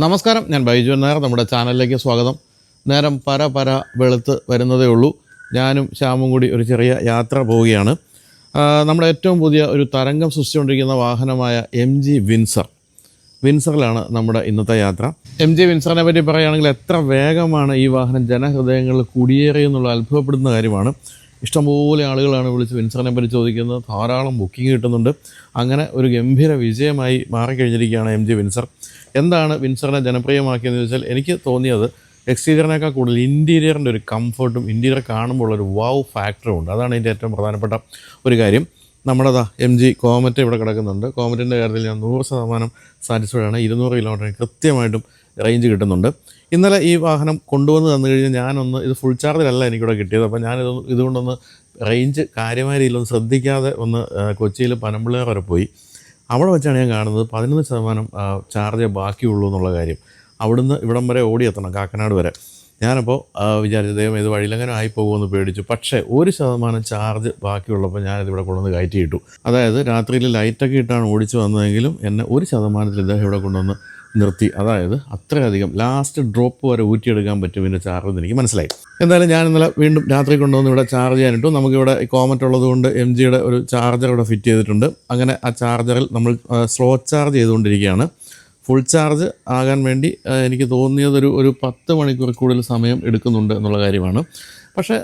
നമസ്കാരം, ഞാൻ ബൈജു നായർ. നമ്മുടെ ചാനലിലേക്ക് സ്വാഗതം. നേരം പര വെളുത്ത് വരുന്നതേ ഉള്ളൂ. ഞാനും ശ്യാമും കൂടി ഒരു ചെറിയ യാത്ര പോവുകയാണ്. നമ്മുടെ ഏറ്റവും പുതിയ ഒരു തരംഗം സൃഷ്ടിച്ചുകൊണ്ടിരിക്കുന്ന വാഹനമായ MG വിൻസറിലാണ് നമ്മുടെ ഇന്നത്തെ യാത്ര. MG വിൻസറിനെ പറ്റി പറയുകയാണെങ്കിൽ എത്ര വേഗമാണ് ഈ വാഹനം ജനഹൃദയങ്ങളിൽ കുടിയേറിയെന്നുള്ള അത്ഭുതപ്പെടുന്ന കാര്യമാണ്. ഇഷ്ടംപോലെ ആളുകളാണ് വിളിച്ച് വിൻസറിനെ പറ്റി ചോദിക്കുന്നത്. ധാരാളം ബുക്കിംഗ് കിട്ടുന്നുണ്ട്. അങ്ങനെ ഒരു ഗംഭീര വിജയമായി മാറിക്കഴിഞ്ഞിരിക്കുകയാണ് MG വിൻസർ. എന്താണ് വിൻസറിനെ ജനപ്രിയമാക്കിയെന്ന് ചോദിച്ചാൽ, എനിക്ക് തോന്നിയത് എക്സ്റ്റീരിയറിനേക്കാൾ കൂടുതൽ ഇൻറ്റീരിയറിൻ്റെ ഒരു കംഫർട്ടും ഇൻറ്റീരിയർ കാണുമ്പോൾ ഒരു വാവ് ഫാക്ടറും ഉണ്ട്. അതാണ് ഇതിൻ്റെ ഏറ്റവും പ്രധാനപ്പെട്ട ഒരു കാര്യം. നമ്മുടെ MG കോമറ്റ് ഇവിടെ കിടക്കുന്നുണ്ട്. കോമറ്റിൻ്റെ കാര്യത്തിൽ ഞാൻ 100% സാറ്റിസ്ഫൈഡ് ആണ്. 200 കിലോമീറ്ററിന് കൃത്യമായിട്ടും റേഞ്ച് കിട്ടുന്നുണ്ട്. ഇന്നലെ ഈ വാഹനം കൊണ്ടുവന്ന് തന്നു കഴിഞ്ഞാൽ ഇത് ഫുൾ ചാർജിലല്ല എനിക്കിവിടെ കിട്ടിയത്. അപ്പോൾ ഇതുകൊണ്ടൊന്ന് റേഞ്ച് കാര്യമായ രീതിയിലൊന്ന് ശ്രദ്ധിക്കാതെ കൊച്ചിയിൽ പനമ്പിള്ളേർ വരെ പോയി. അവിടെ വെച്ചാണ് ഞാൻ കാണുന്നത് 11% ചാർജ് ബാക്കിയുള്ളൂ എന്നുള്ള കാര്യം. അവിടുന്ന് ഇവിടം വരെ ഓടിയെത്തണം, കാക്കനാട് വരെ. ഞാനപ്പോൾ വിചാരിച്ചു ദൈവം ഇത് വഴിയിലെങ്ങനെ ആയിപ്പോകുമെന്ന് പേടിച്ചു. പക്ഷേ 1% ചാർജ് ബാക്കിയുള്ളപ്പോൾ ഞാനിതിവിടെ കൊണ്ടുവന്ന് കയറ്റിയിട്ടു. അതായത് രാത്രിയിൽ ലൈറ്റൊക്കെ ഇട്ടാണ് ഓടിച്ച് വന്നതെങ്കിലും എന്നെ 1% ഇദ്ദേഹം ഇവിടെ കൊണ്ടുവന്ന് നിർത്തി. അതായത് അത്രയധികം ലാസ്റ്റ് ഡ്രോപ്പ് വരെ ഊറ്റിയെടുക്കാൻ പറ്റും ഇതിൻ്റെ ചാർജ് എനിക്ക് മനസ്സിലായി. എന്തായാലും ഞാൻ ഇന്നലെ വീണ്ടും രാത്രി കൊണ്ടുവന്ന് ഇവിടെ ചാർജ് ചെയ്യാനിട്ടു. നമുക്കിവിടെ കോമറ്റ് ഉള്ളതുകൊണ്ട് MGയുടെ ഒരു ചാർജർ ഇവിടെ ഫിറ്റ് ചെയ്തിട്ടുണ്ട്. അങ്ങനെ ആ ചാർജറിൽ നമ്മൾ സ്ലോ ചാർജ് ചെയ്തുകൊണ്ടിരിക്കുകയാണ്. ഫുൾ ചാർജ് ആകാൻ വേണ്ടി എനിക്ക് തോന്നിയത് ഒരു 10 മണിക്കൂർ കൂടുതൽ സമയം എടുക്കുന്നുണ്ട് എന്നുള്ള കാര്യമാണ്. പക്ഷേ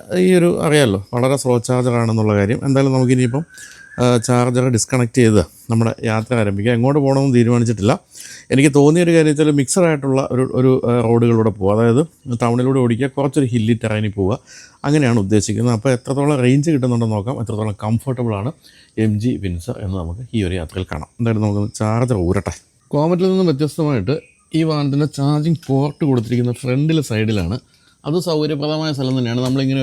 അറിയാമല്ലോ, വളരെ സ്ലോ ചാർജറാണെന്നുള്ള കാര്യം. എന്തായാലും നമുക്കിനിയിപ്പം ചാർജർ ഡിസ്കണക്ട് ചെയ്ത് നമ്മുടെ യാത്ര ആരംഭിക്കുക. എങ്ങോട്ട് പോകണമെന്ന് തീരുമാനിച്ചിട്ടില്ല. എനിക്ക് തോന്നിയൊരു കാര്യം വെച്ചാൽ മിക്സഡായിട്ടുള്ള ഒരു റോഡുകളിലൂടെ പോകുക, അതായത് ടൗണിലൂടെ ഓടിക്കുക, കുറച്ചൊരു ഹില്ലി ടെറൈനിൽ പോവുക, അങ്ങനെയാണ് ഉദ്ദേശിക്കുന്നത്. അപ്പോൾ എത്രത്തോളം റേഞ്ച് കിട്ടുന്നുണ്ടെന്ന് നോക്കാം, എത്രത്തോളം കംഫർട്ടബിളാണ് MG വിൻസർ എന്ന് നമുക്ക് ഈ ഒരു യാത്രയിൽ കാണാം. എന്തായാലും നമുക്ക് ചാർജർ ഊരട്ടെ. കോമറ്റിൽ നിന്നും വ്യത്യസ്തമായിട്ട് ഈ വാഹനത്തിൻ്റെ ചാർജിങ് പോർട്ട് കൊടുത്തിരിക്കുന്ന ഫ്രണ്ടിലെ സൈഡിലാണ്. അത് സൗകര്യപ്രദമായ സ്ഥലം തന്നെയാണ്. നമ്മളിങ്ങനെ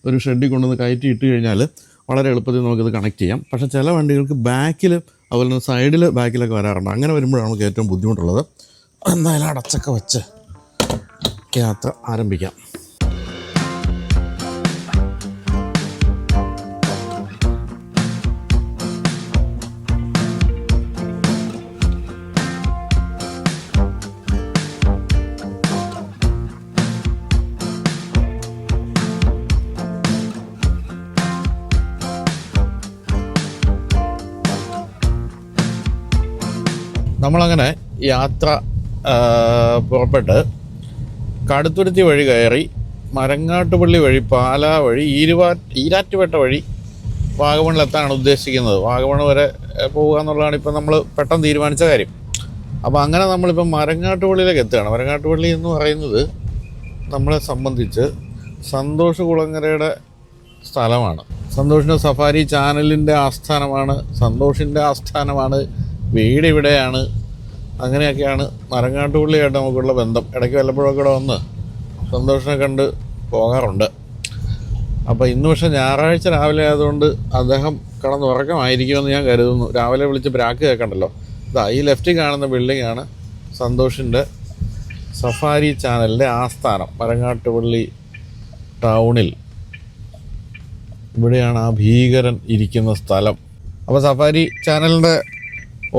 ഒരു ഷെഡിൽ കൊണ്ടുവന്ന് കയറ്റി ഇട്ട് കഴിഞ്ഞാൽ വളരെ എളുപ്പത്തിൽ നമുക്കിത് കണക്ട് ചെയ്യാം. പക്ഷേ ചില വണ്ടികൾക്ക് ബാക്കിൽ, അതുപോലെ തന്നെ സൈഡിൽ ബാക്കിലൊക്കെ വരാറുണ്ട്. അങ്ങനെ വരുമ്പോഴാണ് നമുക്ക് ഏറ്റവും ബുദ്ധിമുട്ടുള്ളത്. എന്തായാലും അടച്ചൊക്കെ വെച്ച് യാത്ര ആരംഭിക്കാം. നമ്മളങ്ങനെ യാത്ര പുറപ്പെട്ട് കടുത്തുരുത്തി വഴി കയറി മരങ്ങാട്ടുപള്ളി വഴി പാലാ വഴി ഈരാറ്റുപേട്ട വഴി വാഗമണിലെത്താനാണ് ഉദ്ദേശിക്കുന്നത്. വാഗമൺ വരെ പോവുക എന്നുള്ളതാണ് ഇപ്പം നമ്മൾ പെട്ടെന്ന് തീരുമാനിച്ച കാര്യം. അപ്പോൾ അങ്ങനെ നമ്മളിപ്പം മരങ്ങാട്ടുപള്ളിയിലേക്ക് എത്തുകയാണ്. മരങ്ങാട്ടുപള്ളി എന്ന് പറയുന്നത് നമ്മളെ സംബന്ധിച്ച് സന്തോഷ് കുളങ്ങരയുടെ സ്ഥലമാണ്. സന്തോഷിൻ്റെ സഫാരി ചാനലിൻ്റെ ആസ്ഥാനമാണ്, സന്തോഷിൻ്റെ ആസ്ഥാനമാണ്, വീട് ഇവിടെയാണ്. അങ്ങനെയൊക്കെയാണ് മരങ്ങാട്ടുപള്ളിയായിട്ട് നമുക്കുള്ള ബന്ധം. ഇടയ്ക്ക് വല്ലപ്പോഴൊക്കെ ഇവിടെ വന്ന് സന്തോഷിനെ കണ്ട് പോകാറുണ്ട്. അപ്പോൾ ഇന്ന് പക്ഷേ ഞായറാഴ്ച രാവിലെ ആയതുകൊണ്ട് അദ്ദേഹം കിടന്നുറക്കമായിരിക്കുമെന്ന് ഞാൻ കരുതുന്നു. രാവിലെ വിളിച്ച് ബ്രാക്ക് കേൾക്കണ്ടല്ലോ. ഈ ലെഫ്റ്റിൽ കാണുന്ന ബിൽഡിങ്ങാണ് സന്തോഷിൻ്റെ സഫാരി ചാനലിൻ്റെ ആസ്ഥാനം. മരങ്ങാട്ടുപള്ളി ടൗണിൽ ഇവിടെയാണ് ആ ഭീകരൻ ഇരിക്കുന്ന സ്ഥലം. അപ്പോൾ സഫാരി ചാനലിൻ്റെ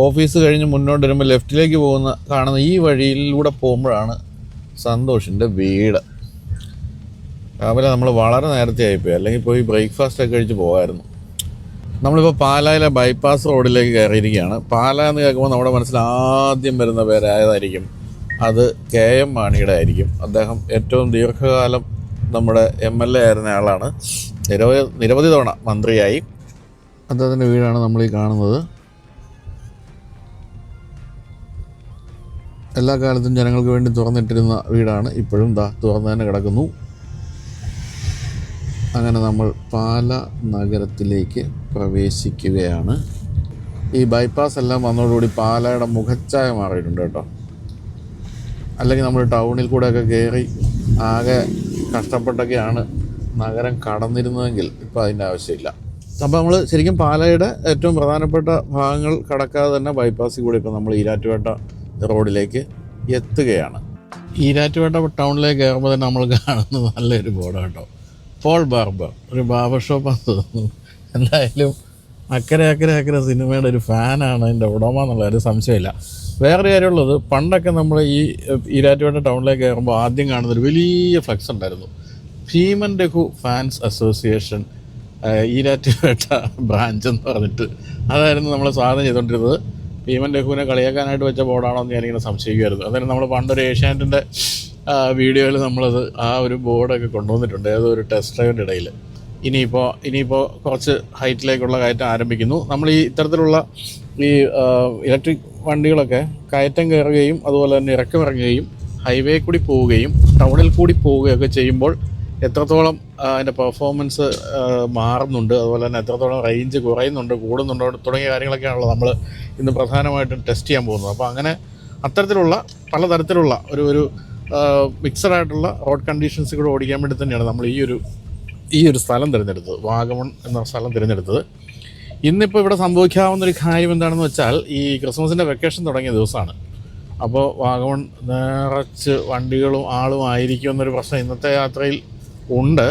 ഓഫീസ് കഴിഞ്ഞ് മുന്നോട്ട് വരുമ്പോൾ ലെഫ്റ്റിലേക്ക് കാണുന്ന ഈ വഴിയിലൂടെ പോകുമ്പോഴാണ് സന്തോഷിൻ്റെ വീട്. രാവിലെ നമ്മൾ വളരെ നേരത്തെ ആയിപ്പോയി, അല്ലെങ്കിൽ പോയി ബ്രേക്ക്ഫാസ്റ്റൊക്കെ കഴിച്ച് പോകാമായിരുന്നു. നമ്മളിപ്പോൾ പാലായിലെ ബൈപ്പാസ് റോഡിലേക്ക് കയറിയിരിക്കുകയാണ്. പാല എന്ന് കേൾക്കുമ്പോൾ നമ്മുടെ മനസ്സിൽ ആദ്യം വരുന്ന പേരായതായിരിക്കും, അത് KM മാണിയുടെ ആയിരിക്കും. അദ്ദേഹം ഏറ്റവും ദീർഘകാലം നമ്മുടെ MLA ആയിരുന്ന ആളാണ്. നിരവധി തവണ മന്ത്രിയായി. അദ്ദേഹത്തിൻ്റെ വീടാണ് നമ്മളീ കാണുന്നത്. എല്ലാ കാലത്തും ജനങ്ങൾക്ക് വേണ്ടി തുറന്നിട്ടിരുന്ന വീടാണ്. ഇപ്പോഴും തുറന്നു തന്നെ കിടക്കുന്നു. അങ്ങനെ നമ്മൾ പാല നഗരത്തിലേക്ക് പ്രവേശിക്കുകയാണ്. ഈ ബൈപ്പാസ് എല്ലാം വന്നതോടുകൂടി പാലയുടെ മുഖച്ഛായ മാറിയിട്ടുണ്ട് കേട്ടോ. അല്ലെങ്കിൽ നമ്മൾ ടൗണിൽ കൂടെയൊക്കെ കയറി ആകെ കഷ്ടപ്പെട്ടൊക്കെയാണ് നഗരം കടന്നിരുന്നതെങ്കിൽ ഇപ്പോൾ അതിൻ്റെ ആവശ്യമില്ല. അപ്പോൾ നമ്മൾ ശരിക്കും പാലയുടെ ഏറ്റവും പ്രധാനപ്പെട്ട ഭാഗങ്ങൾ കടക്കാതെ തന്നെ ബൈപ്പാസിൽ കൂടി ഇപ്പോൾ നമ്മൾ ഈരാറ്റുപേട്ട റോഡിലേക്ക് എത്തുകയാണ്. ഈരാറ്റുപേട്ട ടൗണിലേക്ക് കയറുമ്പോൾ തന്നെ നമ്മൾ കാണുന്നത് നല്ലൊരു ബോർഡ് കേട്ടോ. പോൾ ബാർബർ, ഒരു ബാർബർ ഷോപ്പാണെന്ന് തോന്നുന്നു. എന്തായാലും അക്കരെ അക്കരെ അക്കരെ സിനിമയുടെ ഒരു ഫാനാണ് എൻ്റെ ഉടമ എന്നുള്ള ഒരു സംശയമില്ല. വേറൊരു കാര്യമുള്ളത്, പണ്ടൊക്കെ നമ്മൾ ഈ ഈരാറ്റുപേട്ട ടൗണിലേക്ക് കയറുമ്പോൾ ആദ്യം കാണുന്നൊരു വലിയ ഫ്ലെക്സ് ഉണ്ടായിരുന്നു, Bheeman Raghu fans association Erattupetta branch എന്ന് പറഞ്ഞിട്ട്. അതായിരുന്നു നമ്മൾ സ്വാഗതം ചെയ്തുകൊണ്ടിരുന്നത്. ഭീമൻ രഘുവിനെ കളിയാക്കാനായിട്ട് വെച്ച ബോർഡാണോ എന്ന് ഞാനിങ്ങനെ സംശയിക്കുമായിരുന്നു. അതായത് നമ്മൾ പണ്ടൊരു ഏഷ്യാനെറ്റിൻ്റെ വീഡിയോയിൽ നമ്മളത് ആ ഒരു ബോർഡൊക്കെ കൊണ്ടുവന്നിട്ടുണ്ട്, ഏതോ ഒരു ടെസ്റ്റ് ഡ്രൈവിൻ്റെ ഇടയിൽ. ഇനിയിപ്പോൾ കുറച്ച് ഹൈറ്റിലേക്കുള്ള കയറ്റം ആരംഭിക്കുന്നു. നമ്മൾ ഈ ഇത്തരത്തിലുള്ള ഈ ഇലക്ട്രിക് വണ്ടികളൊക്കെ കയറ്റം കയറുകയും അതുപോലെ തന്നെ ഇറക്കമിറങ്ങുകയും ഹൈവേ കൂടി പോവുകയും ടൗണിൽ കൂടി പോവുകയൊക്കെ ചെയ്യുമ്പോൾ എത്രത്തോളം അതിൻ്റെ പെർഫോമൻസ് മാറുന്നുണ്ട്, അതുപോലെ തന്നെ എത്രത്തോളം റേഞ്ച് കുറയുന്നുണ്ട്, കൂടുന്നുണ്ടോ തുടങ്ങിയ കാര്യങ്ങളൊക്കെയാണല്ലോ നമ്മൾ ഇന്ന് പ്രധാനമായിട്ടും ടെസ്റ്റ് ചെയ്യാൻ പോകുന്നത്. അപ്പോൾ അങ്ങനെ അത്തരത്തിലുള്ള പലതരത്തിലുള്ള ഒരു മിക്സഡായിട്ടുള്ള റോഡ് കണ്ടീഷൻസ് കൂടെ ഓടിക്കാൻ വേണ്ടി തന്നെയാണ് നമ്മൾ ഈ ഒരു സ്ഥലം തിരഞ്ഞെടുത്തത്, വാഗമൺ എന്ന സ്ഥലം തിരഞ്ഞെടുത്തത്. ഇന്നിപ്പോൾ ഇവിടെ സംഭവിക്കാവുന്നൊരു കാര്യം എന്താണെന്ന് വെച്ചാൽ, ഈ ക്രിസ്മസിൻ്റെ വെക്കേഷൻ തുടങ്ങിയ ദിവസമാണ്. അപ്പോൾ വാഗമൺ നിറച്ച് വണ്ടികളും ആളും ആയിരിക്കും എന്നൊരു പ്രശ്നം ഇന്നത്തെ യാത്രയിൽ ഉണ്ട്.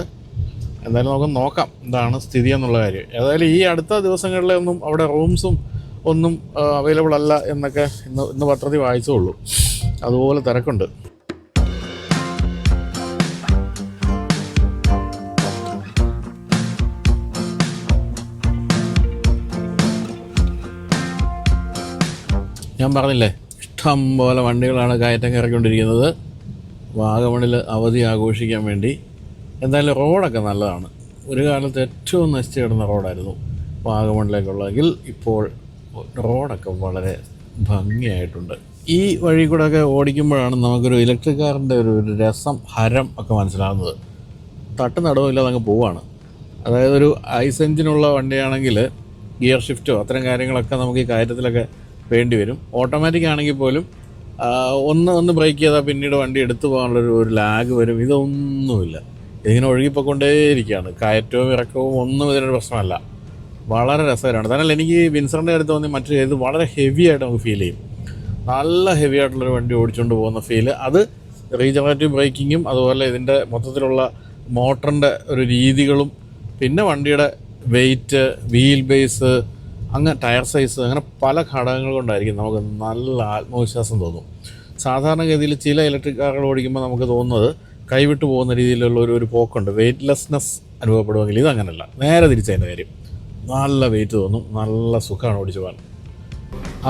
എന്തായാലും നമുക്ക് നോക്കാം എന്താണ് സ്ഥിതി എന്നുള്ള കാര്യം. ഏതായാലും ഈ അടുത്ത ദിവസങ്ങളിലൊന്നും അവിടെ റൂംസും ഒന്നും അവൈലബിൾ അല്ല എന്നൊക്കെ ഇന്ന് പത്രത്തിൽ വായിച്ചുള്ളൂ. അതുപോലെ തിരക്കുണ്ട്. ഞാൻ പറഞ്ഞില്ലേ, ഇഷ്ടം പോലെ വണ്ടികളാണ് കയറ്റം കയറിക്കൊണ്ടിരിക്കുന്നത് വാഗമണിൽ അവധി ആഘോഷിക്കാൻ വേണ്ടി. എന്തായാലും റോഡൊക്കെ നല്ലതാണ്. ഒരു കാലത്ത് ഏറ്റവും നശിച്ചു കിടന്ന റോഡായിരുന്നു വാഗമണിലേക്കുള്ളതെങ്കിൽ ഇപ്പോൾ റോഡൊക്കെ വളരെ ഭംഗിയായിട്ടുണ്ട്. ഈ വഴി കൂടെയൊക്കെ ഓടിക്കുമ്പോഴാണ് നമുക്കൊരു ഇലക്ട്രിക് കാറിൻ്റെ ഒരു രസം, ഹരം ഒക്കെ മനസ്സിലാകുന്നത്. തട്ട് നടുവില്ലാതെ അങ്ങ് പോവാണ്. അതായത് ഒരു ഐസ് എഞ്ചിനുള്ള വണ്ടിയാണെങ്കിൽ ഗിയർ ഷിഫ്റ്റോ അത്തരം കാര്യങ്ങളൊക്കെ നമുക്ക് ഈ കയറ്റത്തിലൊക്കെ വേണ്ടി വരും. ഓട്ടോമാറ്റിക് ആണെങ്കിൽ പോലും ഒന്ന് ബ്രേക്ക് ചെയ്താൽ പിന്നീട് വണ്ടി എടുത്തു പോകാനുള്ളൊരു ലാഗ് വരും. ഇതൊന്നുമില്ല, ഇതിങ്ങനെ ഒഴുകിപ്പോയിക്കൊണ്ടേയിരിക്കുകയാണ്. കയറ്റവും ഇറക്കവും ഒന്നും ഇതിനൊരു പ്രശ്നമല്ല. വളരെ രസകരമാണ്. എന്നാൽ എനിക്ക് വിൻസറിൻ്റെ അടുത്ത് തോന്നി മറ്റൊരു ഇത് വളരെ ഹെവി ആയിട്ട് നമുക്ക് ഫീൽ ചെയ്യും. നല്ല ഹെവി ആയിട്ടുള്ളൊരു വണ്ടി ഓടിച്ചുകൊണ്ട് പോകുന്ന ഫീല്. അത് റീജനറേറ്റീവ് ബ്രേക്കിങ്ങും അതുപോലെ ഇതിൻ്റെ മൊത്തത്തിലുള്ള മോട്ടറിൻ്റെ ഒരു രീതികളും പിന്നെ വണ്ടിയുടെ വെയിറ്റ്, വീൽ ബേസ്, അങ്ങനെ ടയർ സൈസ്, അങ്ങനെ പല ഘടകങ്ങൾ കൊണ്ടായിരിക്കും നമുക്ക് നല്ല ആത്മവിശ്വാസം തോന്നും. സാധാരണഗതിയിൽ ചില ഇലക്ട്രിക് കാറുകൾ ഓടിക്കുമ്പോൾ നമുക്ക് തോന്നുന്നത് കൈവിട്ട് പോകുന്ന രീതിയിലുള്ള ഒരു പോക്കുണ്ട്, വെയ്റ്റ്ലെസ്നെസ് അനുഭവപ്പെടുമെങ്കിൽ ഇതങ്ങനല്ല. നേരെ തിരിച്ചതിൻ്റെ കാര്യം, നല്ല വെയിറ്റ് തോന്നും, നല്ല സുഖമാണ് ഓടിച്ചു പോകാൻ.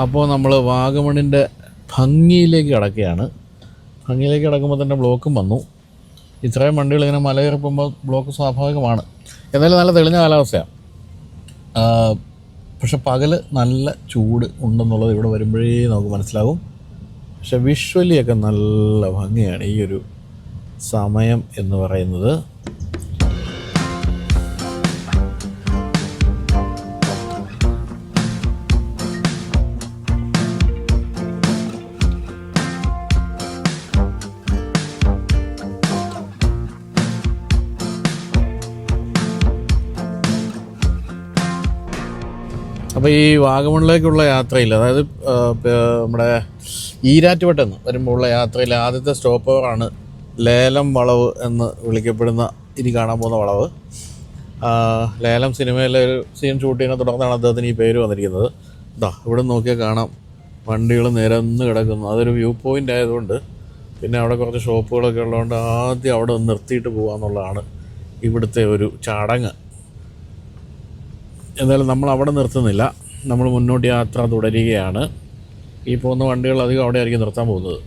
അപ്പോൾ നമ്മൾ വാഗമണിൻ്റെ ഭംഗിയിലേക്ക് കിടക്കുകയാണ്. ഭംഗിയിലേക്ക് കിടക്കുമ്പോൾ തന്നെ ബ്ലോക്കും വന്നു. ഇത്രയും വണ്ടികൾ ഇങ്ങനെ മലയിറക്കുമ്പോൾ ബ്ലോക്ക് സ്വാഭാവികമാണ്. എന്നാലും നല്ല തെളിഞ്ഞ കാലാവസ്ഥയാണ്. പക്ഷെ പകൽ നല്ല ചൂട് ഉണ്ടെന്നുള്ളത് ഇവിടെ വരുമ്പോഴേ നമുക്ക് മനസ്സിലാകും. പക്ഷെ വിഷ്വലിയൊക്കെ നല്ല ഭംഗിയാണ് ഈ ഒരു സമയം എന്ന് പറയുന്നത്. അപ്പോൾ ഈ വാഗമണിലേക്കുള്ള യാത്രയിൽ, അതായത് നമ്മുടെ ഈരാറ്റുപേട്ടയിൽ നിന്ന് വരുമ്പോഴുള്ള യാത്രയിൽ ആദ്യത്തെ സ്റ്റോപ്പ് ഓവറാണ് ലേലം വളവ് എന്ന് വിളിക്കപ്പെടുന്ന ഇനി കാണാൻ പോകുന്ന വളവ്. ലേലം സിനിമയിലെ ഒരു സീൻ ഷൂട്ട് ചെയ്യുന്ന തുടർന്നാണ് അദ്ദേഹത്തിന് ഈ പേര് വന്നിരിക്കുന്നത്. ഇവിടെ നോക്കിയാൽ കാണാം വണ്ടികൾ നിരന്ന് കിടക്കുന്നു. അതൊരു വ്യൂ പോയിൻ്റ് ആയതുകൊണ്ട്, പിന്നെ അവിടെ കുറച്ച് ഷോപ്പുകളൊക്കെ ഉള്ളതുകൊണ്ട് ആദ്യം അവിടെ നിർത്തിയിട്ട് പോകാമെന്നുള്ളതാണ് ഇവിടുത്തെ ഒരു ചടങ്ങ്. എന്തായാലും നമ്മൾ അവിടെ നിർത്തുന്നില്ല, നമ്മൾ മുന്നോട്ട് യാത്ര തുടരുകയാണ്. ഈ പോകുന്ന വണ്ടികൾ അധികം അവിടെ ആയിരിക്കും നിർത്താൻ പോകുന്നത്.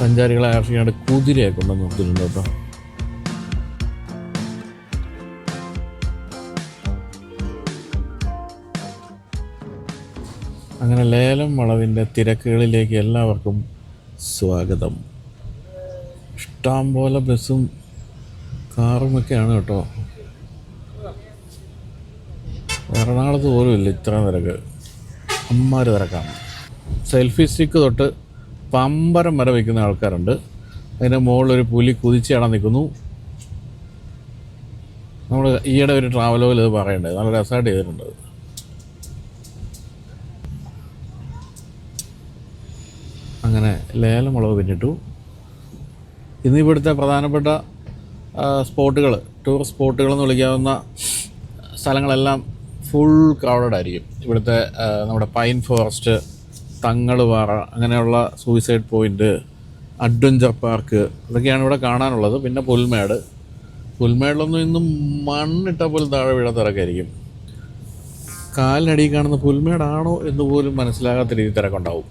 സഞ്ചാരികളെ ആകർഷിക്കാണ്ട് കുതിരയെ കൊണ്ട് നിർത്തിയിട്ടുണ്ട് കേട്ടോ. അങ്ങനെ ലേലം വളവിൻ്റെ തിരക്കുകളിലേക്ക് എല്ലാവർക്കും സ്വാഗതം. ഇഷ്ടംപോലെ ബസ്സും കാറുമൊക്കെയാണ് കേട്ടോ. എറണാകുളത്ത് പോലും ഇല്ല ഇത്ര തിരക്ക്, അമ്മാര് തിരക്കാണ്. സെൽഫി സ്റ്റിക്ക് തൊട്ട് പമ്പരം വരെ വയ്ക്കുന്ന ആൾക്കാരുണ്ട്. അതിൻ്റെ മുകളിലൊരു പുലി കുതിച്ചടം നിൽക്കുന്നു. നമ്മൾ ഈയിടെ ഒരു ട്രാവലോയിൽ ഇത് പറയണ്ടേ, നല്ല രസമായിട്ട് ചെയ്തിട്ടുണ്ട്. അങ്ങനെ ലേലം വളവ് പിന്നിട്ടു. ഇന്ന് ഇവിടുത്തെ പ്രധാനപ്പെട്ട സ്പോട്ടുകൾ, ടൂറിസ്റ്റ് സ്പോട്ടുകളെന്ന് വിളിക്കാവുന്ന സ്ഥലങ്ങളെല്ലാം ഫുൾ ക്രൗഡഡ് ആയിരിക്കും. ഇവിടുത്തെ നമ്മുടെ പൈൻ ഫോറസ്റ്റ്, തങ്ങളുപാറ, അങ്ങനെയുള്ള സൂയിസൈഡ് പോയിൻറ്റ്, അഡ്വഞ്ചർ പാർക്ക്, ഇതൊക്കെയാണ് ഇവിടെ കാണാനുള്ളത്. പിന്നെ പുൽമേടിലൊന്നും ഇന്നും മണ്ണിട്ടാൽ പോലും താഴെ വീഴാത്ത തിരക്കായിരിക്കും. കാലിനടിയിൽ കാണുന്ന പുൽമേടാണോ എന്ന് പോലും മനസ്സിലാകാത്ത രീതിയിൽ തിരക്കുണ്ടാവും.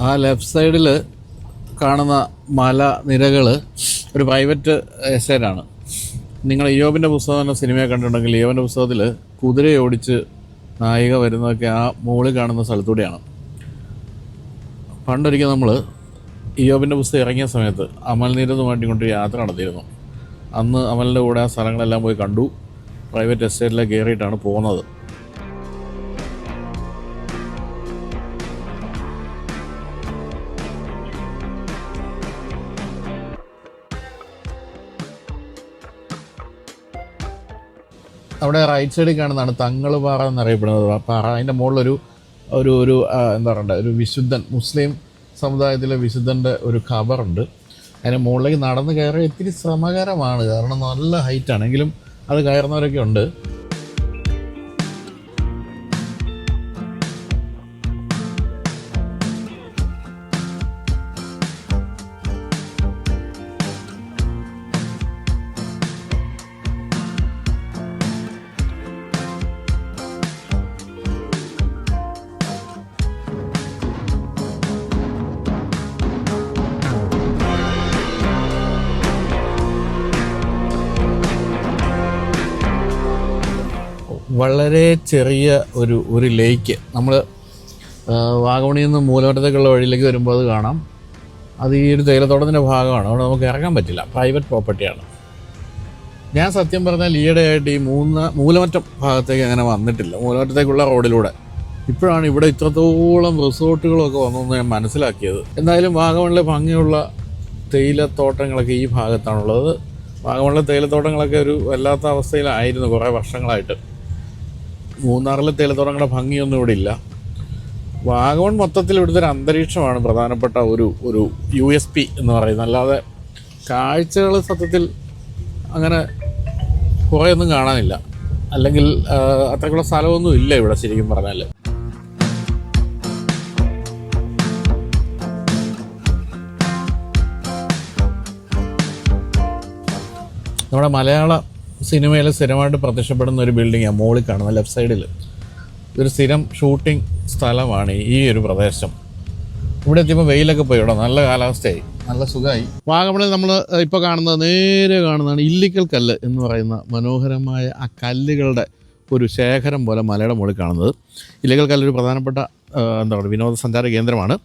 ആ ലെഫ്റ്റ് സൈഡിൽ കാണുന്ന മലനിരകൾ ഒരു പ്രൈവറ്റ് എസ്റ്റേറ്റാണ്. നിങ്ങൾ ഇയോബിൻ്റെ പുസ്തകം എന്ന സിനിമയെ കണ്ടിട്ടുണ്ടെങ്കിൽ ഇയോബിൻ്റെ പുസ്തകത്തിൽ കുതിരയെ ഓടിച്ച് നായിക വരുന്നതൊക്കെ ആ മുകളിൽ കാണുന്ന സ്ഥലത്തൂടെയാണ്. പണ്ടൊരിക്കൽ നമ്മൾ ഇയോബിൻ്റെ പുസ്തകം ഇറങ്ങിയ സമയത്ത് അമൽനീരതുമായിട്ട് കൊണ്ട് യാത്ര നടത്തിയിരുന്നു. അന്ന് അമലിൻ്റെ കൂടെ ആ സ്ഥലങ്ങളെല്ലാം പോയി കണ്ടു. പ്രൈവറ്റ് എസ്റ്റേറ്റിലേക്ക് കയറിയിട്ടാണ് പോകുന്നത്. അവിടെ റൈറ്റ് സൈഡിൽ കാണുന്നതാണ് തങ്ങളുപാറ എന്നറിയപ്പെടുന്നത് പാറ. അതിൻ്റെ മുകളിലൊരു ഒരു ഒരു എന്താ പറയണ്ടേ, ഒരു വിശുദ്ധൻ, മുസ്ലിം സമുദായത്തിലെ വിശുദ്ധൻ്റെ ഒരു ഖബറുണ്ട്. അതിൻ്റെ മുകളിലേക്ക് നടന്ന് കയറി ഇത്തിരി ശ്രമകരമാണ്, കാരണം നല്ല ഹൈറ്റാണെങ്കിലും അത് കയറുന്നവരൊക്കെ ഉണ്ട്. വളരെ ചെറിയ ഒരു ലേക്ക്, നമ്മൾ വാഗമണിയിൽ നിന്ന് മൂലമറ്റത്തേക്കുള്ള വഴിയിലേക്ക് വരുമ്പോൾ അത് കാണാം. അത് ഈ ഒരു തേയിലത്തോട്ടത്തിൻ്റെ ഭാഗമാണ്. അവിടെ നമുക്ക് ഇറങ്ങാൻ പറ്റില്ല, പ്രൈവറ്റ് പ്രോപ്പർട്ടിയാണ്. ഞാൻ സത്യം പറഞ്ഞാൽ ഈയിടെയായിട്ട് ഈ മൂലമറ്റം ഭാഗത്തേക്ക് അങ്ങനെ വന്നിട്ടില്ല, മൂലമറ്റത്തേക്കുള്ള റോഡിലൂടെ. ഇപ്പോഴാണ് ഇവിടെ ഇത്രത്തോളം റിസോർട്ടുകളൊക്കെ വന്നതെന്ന് ഞാൻ മനസ്സിലാക്കിയത്. എന്തായാലും വാഗമണിലെ ഭംഗിയുള്ള തേയിലത്തോട്ടങ്ങളൊക്കെ ഈ ഭാഗത്താണുള്ളത്. വാഗമണിലെ തേയിലത്തോട്ടങ്ങളൊക്കെ ഒരു വല്ലാത്ത അവസ്ഥയിലായിരുന്നു കുറേ വർഷങ്ങളായിട്ട്. മൂന്നാറിലെ തേയിലത്തോട്ടങ്ങളുടെ ഭംഗിയൊന്നും ഇവിടെ ഇല്ല. വാഗമൺ മൊത്തത്തിൽ ഇവിടുത്തെ ഒരു അന്തരീക്ഷമാണ് പ്രധാനപ്പെട്ട ഒരു USP എന്ന് പറയുന്നത്. അല്ലാതെ കാഴ്ചകൾ സത്യത്തിൽ അങ്ങനെ കുറേയൊന്നും കാണാനില്ല, അല്ലെങ്കിൽ അത്രയ്ക്കുള്ള സ്ഥലമൊന്നും ഇല്ല ഇവിടെ ശരിക്കും പറഞ്ഞാൽ. നമ്മുടെ മലയാള സിനിമയിൽ സ്ഥിരമായിട്ട് പ്രത്യക്ഷപ്പെടുന്ന ഒരു ബിൽഡിങ്ങാണ് മുകളിൽ കാണുന്ന ലെഫ്റ്റ് സൈഡിൽ. ഇതൊരു സ്ഥിരം ഷൂട്ടിംഗ് സ്ഥലമാണ് ഈ ഒരു പ്രദേശം. ഇവിടെ എത്തിയപ്പോൾ വെയിലൊക്കെ പോയി, ഇവിടെ നല്ല കാലാവസ്ഥയായി, നല്ല സുഖമായി. വാഗമണിൽ നമ്മൾ ഇപ്പോൾ നേരെ കാണുന്നതാണ് ഇല്ലിക്കൽ കല്ല് എന്ന് പറയുന്ന മനോഹരമായ ആ കല്ലുകളുടെ ഒരു ശേഖരം പോലെ മലയുടെ മുകളിൽ കാണുന്നത്. ഇല്ലിക്കൽ കല്ലൊരു പ്രധാനപ്പെട്ട എന്താ പറയുക വിനോദസഞ്ചാര കേന്ദ്രമാണ്.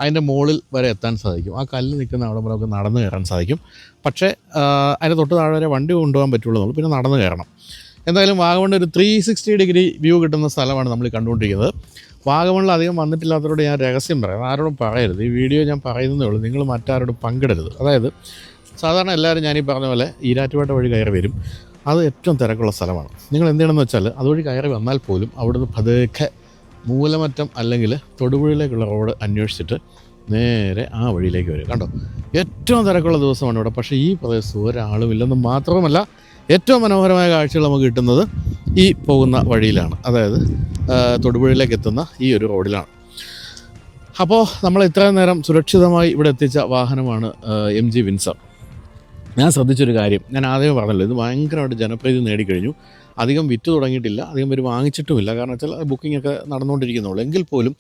അതിൻ്റെ മുകളിൽ വരെ എത്താൻ സാധിക്കും. ആ കല്ല് നിൽക്കുന്ന അവിടെ വരെ നമുക്ക് നടന്ന് കയറാൻ സാധിക്കും. പക്ഷേ അതിൻ്റെ തൊട്ട് താഴെ വരെ വണ്ടി കൊണ്ടുപോകാൻ പറ്റുള്ളൂ, പിന്നെ നടന്ന് കയറണം. എന്തായാലും വാഗമണിൽ ഒരു 360 ഡിഗ്രി വ്യൂ കിട്ടുന്ന സ്ഥലമാണ് നമ്മൾ കണ്ടുകൊണ്ടിരിക്കുന്നത്. വാഗമണിൽ അധികം വന്നിട്ടില്ലാത്തവരോട് ഞാൻ രഹസ്യം പറയാം, ആരോടും പറയരുത്. ഈ വീഡിയോ ഞാൻ പറയുന്നതേ ഉള്ളൂ, നിങ്ങൾ മറ്റാരോടും പങ്കിടരുത്. അതായത് സാധാരണ എല്ലാവരും ഞാനീ പറഞ്ഞ പോലെ ഈരാറ്റുപേട്ട വഴി കയറി വരും. അത് ഏറ്റവും തിരക്കുള്ള സ്ഥലമാണ്. നിങ്ങൾ എന്ത് ചെയ്യണമെന്ന് വെച്ചാൽ അതുവഴി കയറി വന്നാൽ പോലും അവിടുന്ന് പതുക്കെ മൂലമറ്റം അല്ലെങ്കിൽ തൊടുപുഴയിലേക്കുള്ള റോഡ് അന്വേഷിച്ചിട്ട് നേരെ ആ വഴിയിലേക്ക് വരും. കണ്ടോ, ഏറ്റവും തിരക്കുള്ള ദിവസമാണ് ഇവിടെ. പക്ഷേ ഈ പ്രദേശത്ത് ഒരാളുമില്ലെന്ന് മാത്രമല്ല, ഏറ്റവും മനോഹരമായ കാഴ്ചകൾ നമുക്ക് കിട്ടുന്നത് ഈ പോകുന്ന വഴിയിലാണ്, അതായത് തൊടുപുഴയിലേക്ക് എത്തുന്ന ഈ ഒരു റോഡിലാണ്. അപ്പോൾ നമ്മൾ ഇത്രയും നേരം സുരക്ഷിതമായി ഇവിടെ എത്തിച്ച വാഹനമാണ് MG വിൻസർ. ഞാൻ ശ്രദ്ധിച്ചൊരു കാര്യം, ഞാൻ ആദ്യമേ പറഞ്ഞല്ലോ, ഇത് ഭയങ്കരമായിട്ട് ജനപ്രീതി നേടിക്കഴിഞ്ഞു. അധികം വിറ്റ് തുടങ്ങിയിട്ടില്ല, അധികം പേര് വാങ്ങിച്ചിട്ടുമില്ല. കാരണം വെച്ചാൽ ബുക്കിംഗ് ഒക്കെ നടന്നുകൊണ്ടിരിക്കുന്നുള്ളൂ. എങ്കിൽ പോലും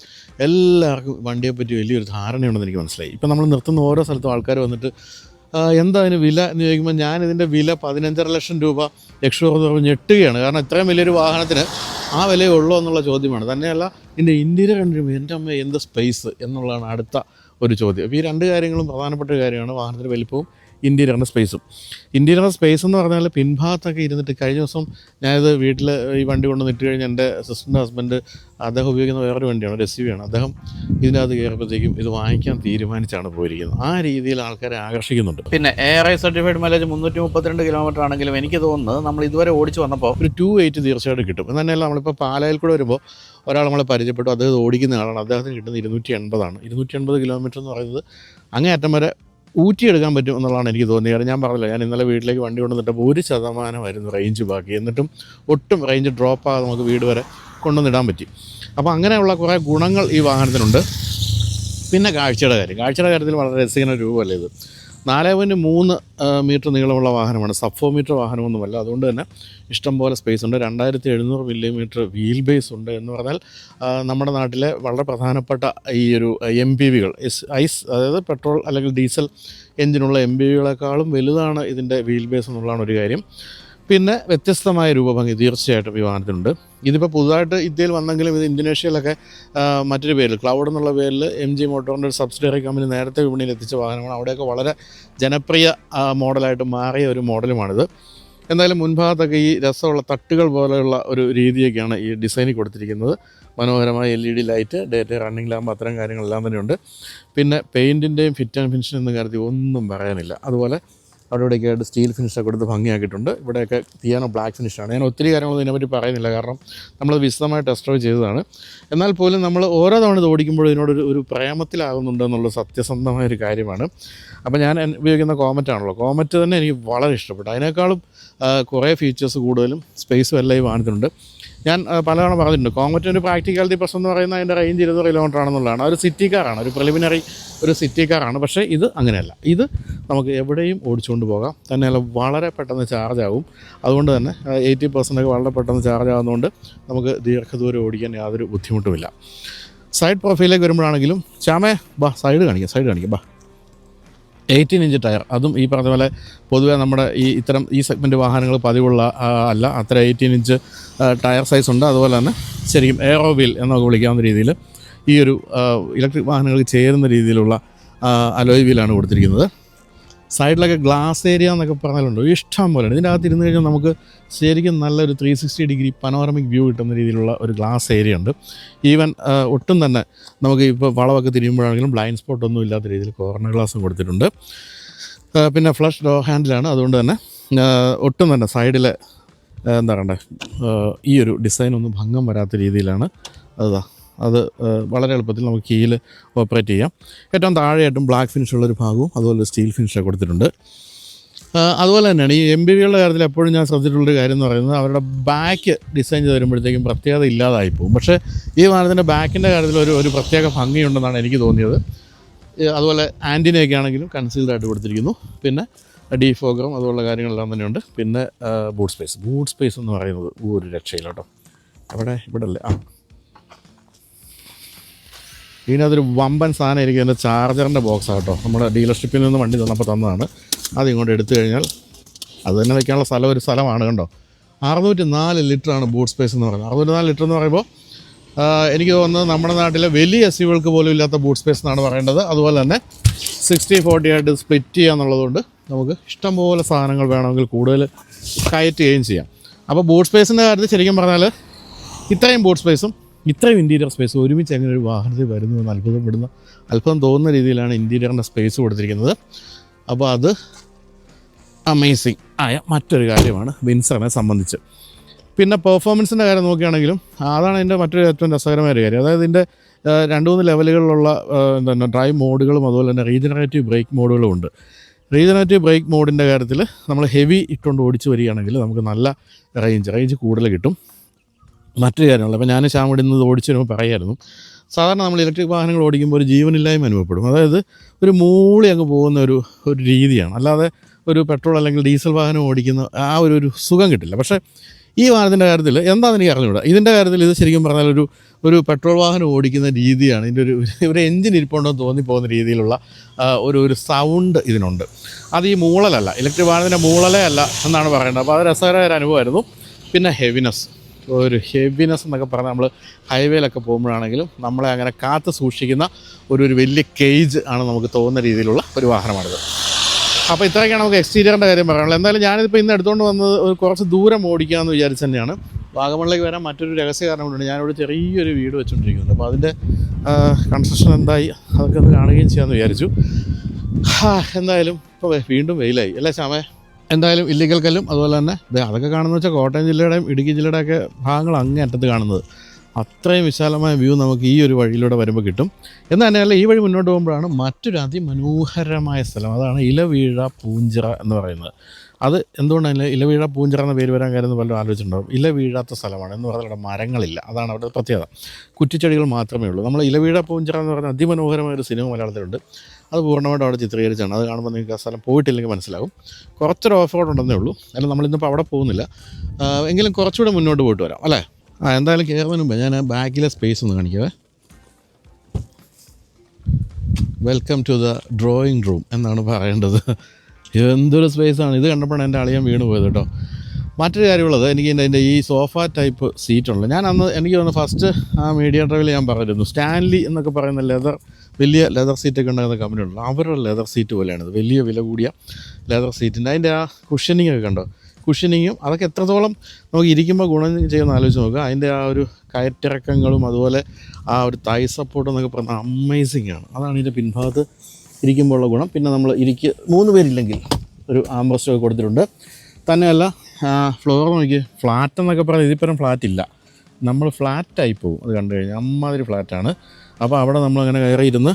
എല്ലാവർക്കും വണ്ടിയെപ്പറ്റി വലിയൊരു ധാരണയുണ്ടെന്ന് എനിക്ക് മനസ്സിലായി. ഇപ്പം നമ്മൾ നിർത്തുന്ന ഓരോ സ്ഥലത്തും ആൾക്കാർ വന്നിട്ട് എന്താ അതിന് വില എന്ന് ചോദിക്കുമ്പോൾ ഞാനിതിൻ്റെ വില 15.5 ലക്ഷം രൂപ എക്സ്ട്രാ ഞെട്ടുകയാണ്. കാരണം ഇത്രയും വലിയൊരു വാഹനത്തിന് ആ വിലയേ ഉള്ളൂ എന്നുള്ള ചോദ്യമാണ്. തന്നെയല്ല ഇതിൻ്റെ ഇൻറ്റീരിയർ കണ്ടിരുമ്പോൾ എൻ്റെ അമ്മ എന്ത് സ്പേസ് എന്നുള്ളതാണ് അടുത്ത ഒരു ചോദ്യം. അപ്പോൾ ഈ രണ്ട് കാര്യങ്ങളും പ്രധാനപ്പെട്ട കാര്യമാണ്, വാഹനത്തിൻ്റെ വലിപ്പവും ഇൻറ്റീരിയറിൻ്റെ സ്പേസും. ഇൻറ്റീരിയർ സ്പേസ് എന്ന് പറഞ്ഞാൽ പിൻഭാഗത്തൊക്കെ ഇരുന്നിട്ട് കഴിഞ്ഞ ദിവസം ഞാനിത് വീട്ടിൽ ഈ വണ്ടി കൊണ്ട് നിട്ട് കഴിഞ്ഞ് എൻ്റെ സിസ്റ്ററിൻ്റെ ഹസ്ബൻഡ് അദ്ദേഹം ഉപയോഗിക്കുന്ന വേറൊരു വണ്ടിയാണ്, ഒരു SUV ആണ്. അദ്ദേഹം ഇതിനകത്ത് കയറിയപ്പോഴത്തേക്കും ഇത് വാങ്ങിക്കാൻ തീരുമാനിച്ചാണ് പോയിരിക്കുന്നത്. ആ രീതിയിൽ ആൾക്കാരെ ആകർഷിക്കുന്നുണ്ട്. പിന്നെ ARI സർട്ടിഫൈഡ് മൈലേജ് 332 കിലോമീറ്റർ ആണെങ്കിലും എനിക്ക് തോന്നുന്നത് നമ്മൾ ഇതുവരെ ഓടിച്ച് വന്നപ്പോൾ ഒരു 280 തീർച്ചയായിട്ടും കിട്ടും. എന്ന് തന്നെയല്ല, നമ്മളിപ്പോൾ പാലായിൽ കൂടെ വരുമ്പോൾ ഒരാൾ നമ്മളെ പരിചയപ്പെട്ടു, അദ്ദേഹം ഓടിക്കുന്ന ആളാണ്, അദ്ദേഹത്തിന് കിട്ടുന്നത് 280 280 കിലോമീറ്റർ എന്ന് പറയുന്നത് അങ്ങേയറ്റം വരെ ഊറ്റിയെടുക്കാൻ പറ്റും എന്നുള്ളതാണ് എനിക്ക് തോന്നിയത്. കാരണം ഞാൻ പറഞ്ഞില്ല, ഞാൻ ഇന്നലെ വീട്ടിലേക്ക് വണ്ടി കൊണ്ടുവന്നിട്ടപ്പോൾ 1% റേഞ്ച് ബാക്കി, എന്നിട്ടും ഒട്ടും റേഞ്ച് ഡ്രോപ്പ് ആകാതെ നമുക്ക് വീട് വരെ കൊണ്ടുവന്നിടാൻ പറ്റി. അപ്പോൾ അങ്ങനെയുള്ള കുറേ ഗുണങ്ങൾ ഈ വാഹനത്തിനുണ്ട്. പിന്നെ കാഴ്ചയുടെ കാര്യത്തിൽ വളരെ രസകരമായ രൂപമല്ലേ ഇത്. 4.3 മീറ്റർ നീളമുള്ള വാഹനമാണ്, സബ് 4 മീറ്റർ വാഹനമൊന്നുമല്ല. അതുകൊണ്ട് തന്നെ ഇഷ്ടംപോലെ സ്പേസ് ഉണ്ട്. 2700 മില്ലിമീറ്റർ വീൽ ബേസ് ഉണ്ട്. എന്ന് പറഞ്ഞാൽ നമ്മുടെ നാട്ടിലെ വളരെ പ്രധാനപ്പെട്ട ഈ ഒരു MPVകൾ, ഐസ് അതായത് പെട്രോൾ അല്ലെങ്കിൽ ഡീസൽ എഞ്ചിനുള്ള MPVകളെക്കാളും വലുതാണ് ഇതിൻ്റെ വീൽ ബേസ് എന്നുള്ളതാണ് ഒരു കാര്യം. പിന്നെ വ്യത്യസ്തമായ രൂപഭംഗി തീർച്ചയായിട്ടും ഈ വാഹനത്തിനുണ്ട്. ഇതിപ്പോൾ പുതുതായിട്ട് ഇന്ത്യയിൽ വന്നെങ്കിലും ഇത് ഇന്തോനേഷ്യയിലൊക്കെ മറ്റൊരു പേരിൽ, ക്ലൗഡ് എന്നുള്ള പേരിൽ MG മോട്ടോറിൻ്റെ ഒരു സബ്സിഡിയറി കമ്പനി നേരത്തെ വിപണിയിൽ എത്തിച്ച വാഹനമാണ്. അവിടെയൊക്കെ വളരെ ജനപ്രിയ മോഡലായിട്ട് മാറിയ ഒരു മോഡലുമാണിത്. എന്തായാലും മുൻഭാഗത്തൊക്കെ ഈ രസമുള്ള തട്ടുകൾ പോലെയുള്ള ഒരു രീതിയൊക്കെയാണ് ഈ ഡിസൈനിൽ കൊടുത്തിരിക്കുന്നത്. മനോഹരമായ LED light, day running lamp, അത്തരം കാര്യങ്ങളെല്ലാം തന്നെയുണ്ട്. പിന്നെ പെയിൻറ്റിൻ്റെയും ഫിറ്റ് ആൻഡ് ഫിനിഷിൻ്റെ ഒന്നും കാര്യത്തിൽ ഒന്നും പറയാനില്ല. അതുപോലെ അവിടെ ഇവിടെയൊക്കെ ആയിട്ട് സ്റ്റീൽ ഫിനിഷൊക്കെ കൊടുത്ത് ഭംഗിയാക്കിയിട്ടുണ്ട്. ഇവിടെയൊക്കെ തിയാനോ ബ്ലാക്ക് ഫിനിഷാണ്. ഞാൻ ഒത്തിരി കാര്യങ്ങളൊന്നും ഇതിനെപ്പറ്റി പറയുന്നില്ല, കാരണം നമ്മൾ വിശദമായി ടെസ്റ്റ് ഡ്രൈവ് ചെയ്തതാണ്. എന്നാൽ പോലും നമ്മൾ ഓരോ തവണ ഇത് ഓടിക്കുമ്പോഴും ഇതിനോടൊരു പ്രേമത്തിലാകുന്നുണ്ട് എന്നുള്ളത് സത്യസന്ധമായൊരു കാര്യമാണ്. അപ്പോൾ ഞാൻ ഉപയോഗിക്കുന്ന കോമറ്റാണല്ലോ, കോമറ്റ് തന്നെ എനിക്ക് വളരെ ഇഷ്ടപ്പെട്ടു. അതിനേക്കാളും കുറേ ഫീച്ചേഴ്സ് കൂടുതലും സ്പേസും എല്ലാം ഈ വാഹനത്തിനുണ്ട്. ഞാൻ പലതവണ പറഞ്ഞിട്ടുണ്ട്, കോമറ്റിൻ്റെ പ്രാക്ടിക്കാലിറ്റി പ്രശ്നം എന്ന് പറയുന്നത് അതിൻ്റെ റേഞ്ച് 20 കിലോമീറ്റർ ആണെന്നുള്ളതാണ്. ഒരു സിറ്റി കാറാണ്, ഒരു പ്രിലിമിനറി ഒരു സിറ്റി കാറാണ്. പക്ഷേ ഇത് അങ്ങനെയല്ല. ഇത് നമുക്ക് എവിടെയും ഓടിച്ചുകൊണ്ട് പോകാം. തന്നെയല്ല വളരെ പെട്ടെന്ന് ചാർജ് ആകും. അതുകൊണ്ട് തന്നെ 80% വളരെ പെട്ടെന്ന് ചാർജ് ആകുന്നതുകൊണ്ട് നമുക്ക് ദീർഘദൂരം ഓടിക്കാൻ യാതൊരു ബുദ്ധിമുട്ടുമില്ല. സൈഡ് പ്രൊഫൈലിലേക്ക് വരുമ്പോഴാണെങ്കിലും ശ്യാമേ ബാ സൈഡ് കാണിക്കാം ബാ. 18 ഇഞ്ച് ടയർ, അതും ഈ പറഞ്ഞ പോലെ പൊതുവേ നമ്മുടെ ഈ സെഗ്മെൻറ്റ് വാഹനങ്ങൾ പതിവുള്ള അല്ല, അത്ര 18 ഇഞ്ച് ടയർ സൈസ് ഉണ്ട്. അതുപോലെ തന്നെ ശരിക്കും എയറോ വീൽ എന്നൊക്കെ വിളിക്കാവുന്ന രീതിയിൽ ഈ ഒരു ഇലക്ട്രിക് വാഹനങ്ങൾക്ക് ചേരുന്ന രീതിയിലുള്ള അലോയ് വീലാണ് കൊടുത്തിരിക്കുന്നത്. സൈഡിലൊക്കെ ഗ്ലാസ് ഏരിയ എന്നൊക്കെ പറഞ്ഞാലുണ്ട്, ഇഷ്ടം പോലെയാണ്. ഇതിൻ്റെ അകത്ത് ഇരുന്ന് കഴിഞ്ഞാൽ നമുക്ക് ശരിക്കും നല്ലൊരു 360 ഡിഗ്രി പനോറമിക് വ്യൂ കിട്ടുന്ന രീതിയിലുള്ള ഒരു ഗ്ലാസ് ഏരിയ ഉണ്ട്. ഈവൻ ഒട്ടും തന്നെ നമുക്ക് ഇപ്പോൾ വളവൊക്കെ തിരിയുമ്പോഴാണെങ്കിലും ബ്ലൈൻഡ് സ്പോട്ടൊന്നും ഇല്ലാത്ത രീതിയിൽ കോർണർ ഗ്ലാസും കൊടുത്തിട്ടുണ്ട്. പിന്നെ ഫ്ലഷ് ഡോർ ഹാൻഡിലാണ്. അതുകൊണ്ട് തന്നെ ഒട്ടും തന്നെ സൈഡിലെ എന്താ പറയണ്ടേ, ഈ ഒരു ഡിസൈനൊന്നും ഭംഗം വരാത്ത രീതിയിലാണ് അത് വളരെ എളുപ്പത്തിൽ നമുക്ക് കീയിൽ ഓപ്പറേറ്റ് ചെയ്യാം. ഏറ്റവും താഴെയായിട്ടും ബ്ലാക്ക് ഫിനിഷുള്ളൊരു ഭാഗവും അതുപോലെ സ്റ്റീൽ ഫിനിഷൊക്കെ കൊടുത്തിട്ടുണ്ട്. അതുപോലെ തന്നെയാണ് ഈ MPVകളുടെ കാര്യത്തിൽ എപ്പോഴും ഞാൻ ശ്രദ്ധിച്ചിട്ടുള്ളൊരു കാര്യം എന്ന് പറയുന്നത്, അവരുടെ ബാക്ക് ഡിസൈൻ ചെയ്ത് വരുമ്പോഴത്തേക്കും പ്രത്യേകത ഇല്ലാതായി പോകും. പക്ഷേ ഈ വാഹനത്തിൻ്റെ ബാക്കിൻ്റെ കാര്യത്തിൽ ഒരു പ്രത്യേക ഭംഗിയുണ്ടെന്നാണ് എനിക്ക് തോന്നിയത്. അതുപോലെ ആൻറ്റിനയൊക്കെ ആണെങ്കിലും കൺസീൽഡായിട്ട് കൊടുത്തിരിക്കുന്നു. പിന്നെ ഡീഫോഗറും അതുപോലുള്ള കാര്യങ്ങളെല്ലാം തന്നെയുണ്ട്. പിന്നെ ബൂട്ട് സ്പേസ് എന്ന് പറയുന്നത് ഒരു രക്ഷയില്ല കേട്ടോ. ഇവിടെ അല്ലേ ഇതിനകത്തൊരു വമ്പൻ സാധനം ഇരിക്കും. എൻ്റെ ചാർജറിൻ്റെ ബോക്സാണ് കേട്ടോ. നമ്മുടെ ഡീലർഷിപ്പിൽ നിന്ന് വണ്ടി തന്നപ്പോൾ തന്നതാണ്. അതിങ്ങോട്ട് എടുത്തു കഴിഞ്ഞാൽ അത് തന്നെ വയ്ക്കാനുള്ള ഒരു സ്ഥലമാണ് കണ്ടോ. 604 ലിറ്ററാണ് ബൂട്ട് സ്പേസ് എന്ന് പറയുന്നത്. 604 ലിറ്റർ എന്ന് പറയുമ്പോൾ എനിക്ക് തോന്നുന്നത് നമ്മുടെ നാട്ടിലെ വലിയ SUVകൾക്ക് പോലും ഇല്ലാത്ത ബൂട്ട് സ്പേസ് എന്നാണ് പറയേണ്ടത്. അതുപോലെ തന്നെ 60-40 ആയിട്ട് സ്പ്ലിറ്റ് ചെയ്യാന്നുള്ളതുകൊണ്ട് നമുക്ക് ഇഷ്ടംപോലെ സാധനങ്ങൾ വേണമെങ്കിൽ കൂടുതൽ കയറ്റുകയും ചെയ്യാം. അപ്പോൾ ബൂട്ട് സ്പേസിൻ്റെ കാര്യത്തിൽ ശരിക്കും പറഞ്ഞാൽ ഇത്രയും ബൂട്ട് സ്പേസും ഇത്രയും ഇൻറ്റീരിയർ സ്പേസ് ഒരുമിച്ച് എങ്ങനെ ഒരു വാഹനത്തിൽ വരുന്നു എന്ന് അത്ഭുതം തോന്നുന്ന രീതിയിലാണ് ഇൻറ്റീരിയറിൻ്റെ സ്പേസ് കൊടുത്തിരിക്കുന്നത്. അപ്പോൾ അത് അമേസിങ് ആയ മറ്റൊരു കാര്യമാണ് വിൻസറിനെ സംബന്ധിച്ച്. പിന്നെ പെർഫോമൻസിൻ്റെ കാര്യം നോക്കുകയാണെങ്കിലും അതാണ് ഇതിൻ്റെ മറ്റൊരു ഏറ്റവും രസകരമായ ഒരു കാര്യം. അതായത് ഇതിൻ്റെ 2-3 ലെവലുകളിലുള്ള എന്താണ് ഡ്രൈവ് മോഡുകളും അതുപോലെ തന്നെ റീജനറേറ്റീവ് ബ്രേക്ക് മോഡുകളും ഉണ്ട്. റീജനറേറ്റീവ് ബ്രേക്ക് മോഡിൻ്റെ കാര്യത്തിൽ നമ്മൾ ഹെവി ഇട്ടുകൊണ്ട് ഓടിച്ച് വരികയാണെങ്കിൽ നമുക്ക് നല്ല റേഞ്ച് കൂടുതൽ കിട്ടും. മറ്റൊരു കാര്യമുള്ളത്, അപ്പോൾ ഞാൻ ശ്യാമോട് ഇന്ന് ഓടിച്ച് വരുമ്പോൾ പറയായിരുന്നു, സാധാരണ നമ്മൾ ഇലക്ട്രിക് വാഹനങ്ങൾ ഓടിക്കുമ്പോൾ ഒരു ജീവനില്ലായ്മ അനുഭവപ്പെടും. അതായത് ഒരു മൂളി അങ്ങ് പോകുന്ന ഒരു രീതിയാണ്. അല്ലാതെ ഒരു പെട്രോൾ അല്ലെങ്കിൽ ഡീസൽ വാഹനം ഓടിക്കുന്ന ആ ഒരു സുഖം കിട്ടില്ല. പക്ഷേ ഈ വാഹനത്തിൻ്റെ കാര്യത്തിൽ എന്താണെന്ന് എനിക്ക് അറിഞ്ഞുകൂടാ. ഇതിൻ്റെ കാര്യത്തിൽ ഇത് ശരിക്കും പറഞ്ഞാൽ ഒരു പെട്രോൾ വാഹനം ഓടിക്കുന്ന രീതിയാണ്. ഇതിൻ്റെ ഒരു എഞ്ചിൻ ഇരിപ്പുണ്ടോ തോന്നിപ്പോകുന്ന രീതിയിലുള്ള ഒരു സൗണ്ട് ഇതിനുണ്ട്. അത് ഈ മൂളലല്ല, ഇലക്ട്രിക് വാഹനത്തിൻ്റെ മൂളലേ അല്ല എന്നാണ് പറയേണ്ടത്. അപ്പോൾ അത് രസകരമായ ഒരു അനുഭവമായിരുന്നു. പിന്നെ ഹെവിനെസ് എന്നൊക്കെ പറഞ്ഞാൽ നമ്മൾ ഹൈവേയിലൊക്കെ പോകുമ്പോഴാണെങ്കിലും നമ്മളെ അങ്ങനെ കാത്ത് സൂക്ഷിക്കുന്ന ഒരു വലിയ കേജ് ആണ് നമുക്ക് തോന്നുന്ന രീതിയിലുള്ള ഒരു വാഹനമാണിത്. അപ്പോൾ ഇത്രയൊക്കെയാണ് നമുക്ക് എക്സ്റ്റീരിയറിൻ്റെ കാര്യം പറയാനുള്ളത്. എന്തായാലും ഞാനിതിപ്പോൾ ഇന്ന് എടുത്തുകൊണ്ട് വന്നത് കുറച്ച് ദൂരം ഓടിക്കാമെന്ന് വിചാരിച്ച് തന്നെയാണ്. വാഗമണിലേക്ക് വരാൻ മറ്റൊരു രഹസ്യ കാരണം കൊണ്ടുണ്ട്. ഞാനിവിടെ ചെറിയൊരു വീട് വെച്ചുകൊണ്ടിരിക്കുന്നുണ്ട്. അപ്പോൾ അതിൻ്റെ കൺസ്ട്രക്ഷൻ എന്തായി അതൊക്കെ ഒന്ന് കാണുകയും ചെയ്യാമെന്ന് വിചാരിച്ചു. എന്തായാലും ഇപ്പോൾ വീണ്ടും വെയിലായി അല്ലേ ശ്യാമേ? എന്തായാലും ഇല്ലിക്കൽ കല്ലും അതുപോലെ തന്നെ അതൊക്കെ കാണുന്നത് വെച്ചാൽ കോട്ടയം ജില്ലയുടെയും ഇടുക്കി ജില്ലയുടെയൊക്കെ ഭാഗങ്ങൾ അങ്ങേ അറ്റത്ത് കാണുന്നത്. അത്രയും വിശാലമായ വ്യൂ നമുക്ക് ഈ ഒരു വഴിയിലൂടെ വരുമ്പോൾ കിട്ടും. എന്ന് തന്നെയല്ല, ഈ വഴി മുന്നോട്ട് പോകുമ്പോഴാണ് മറ്റൊരു അതിമനോഹരമായ സ്ഥലം, അതാണ് ഇലവീഴ പൂഞ്ചിറ എന്ന് പറയുന്നത്. അത് എന്തുകൊണ്ടാണ് ഇലവീഴ പൂഞ്ചിറ എന്ന പേര് വരാൻ കാര്യം പലരും ആലോചിച്ചിട്ടുണ്ടാകും. ഇല വീഴാത്ത സ്ഥലമാണ് എന്ന് പറഞ്ഞാൽ അവിടെ മരങ്ങളില്ല, അതാണ് അവിടെ പ്രത്യേകത. കുറ്റിച്ചെടികൾ മാത്രമേ ഉള്ളൂ. നമ്മൾ ഇലവീഴ പൂഞ്ചിറ എന്ന് പറഞ്ഞാൽ അതിമനോഹരമായൊരു സിനിമ മലയാളത്തിലുണ്ട്. അത് പൂർണ്ണമായിട്ട് അവിടെ ചിത്രീകരിച്ചാണ്. അത് കാണുമ്പോൾ നിങ്ങൾക്ക് ആ സ്ഥലം പോയിട്ടില്ലെങ്കിൽ മനസ്സിലാകും. കുറച്ചൊരു ഓഫ് റോഡ് ഉണ്ടെന്നേ ഉള്ളൂ. അല്ല, നമ്മളിന്നിപ്പോൾ അവിടെ പോകുന്നില്ല, എങ്കിലും കുറച്ചുകൂടെ മുന്നോട്ട് പോയിട്ട് വരാം അല്ലേ? എന്തായാലും കയറുന്നതിന് മുമ്പ് ഞാൻ ബാക്കിലെ സ്പേസ് ഒന്ന് കാണിക്കാവേ. Welcome to the drawing room എന്നാണ് പറയേണ്ടത്. എന്തൊരു സ്പേസാണ് ഇത്! കണ്ടപ്പോഴാണ് എൻ്റെ അളിയൻ വീണ് പോയത് കേട്ടോ. മറ്റൊരു കാര്യമുള്ളത്, എനിക്ക് എൻ്റെ ഈ സോഫ ടൈപ്പ് സീറ്റുണ്ട്. ഞാൻ അന്ന് എനിക്ക് തോന്നുന്നു ഫസ്റ്റ് ആ മീഡിയ ഡ്രൈവിൽ ഞാൻ പറഞ്ഞിരുന്നു, സ്റ്റാൻലി എന്നൊക്കെ പറയുന്ന വലിയ ലെതർ സീറ്റൊക്കെ ഉണ്ടാകുന്ന കമ്പനി ഉണ്ടല്ലോ, അവരുടെ ലെതർ സീറ്റ് പോലെയാണിത്. വലിയ വില കൂടിയ ലെതർ സീറ്റിൻ്റെ അതിൻ്റെ ആ കുഷനിങ് ഒക്കെ കണ്ടോ? കുഷനിങ്ങും അതൊക്കെ എത്രത്തോളം നമുക്ക് ഇരിക്കുമ്പോൾ ഗുണം ചെയ്യുന്ന ആലോചിച്ച് നോക്കുക. അതിൻ്റെ ആ ഒരു കയറ്റിറക്കങ്ങളും അതുപോലെ ആ ഒരു തൈ സപ്പോർട്ട് എന്നൊക്കെ പറഞ്ഞാൽ അമേസിങ് ആണ്. അതാണ് ഇതിൻ്റെ പിൻഭാഗത്ത് ഇരിക്കുമ്പോഴുള്ള ഗുണം. പിന്നെ നമ്മൾ 3 പേരില്ലെങ്കിൽ ഒരു ആംബ്രസ്റ്റൊക്കെ കൊടുത്തിട്ടുണ്ട്. തന്നെയല്ല, ഫ്ലോർ നോക്കി, ഫ്ലാറ്റ് എന്നൊക്കെ പറഞ്ഞാൽ ഇതിപ്പരം ഫ്ലാറ്റ് ഇല്ല, നമ്മൾ ഫ്ലാറ്റായി പോകും അത് കണ്ടു കഴിഞ്ഞാൽ. അമ്മാതിരി ഫ്ലാറ്റാണ്. അപ്പോൾ അവിടെ നമ്മളങ്ങനെ കയറിയിരുന്ന്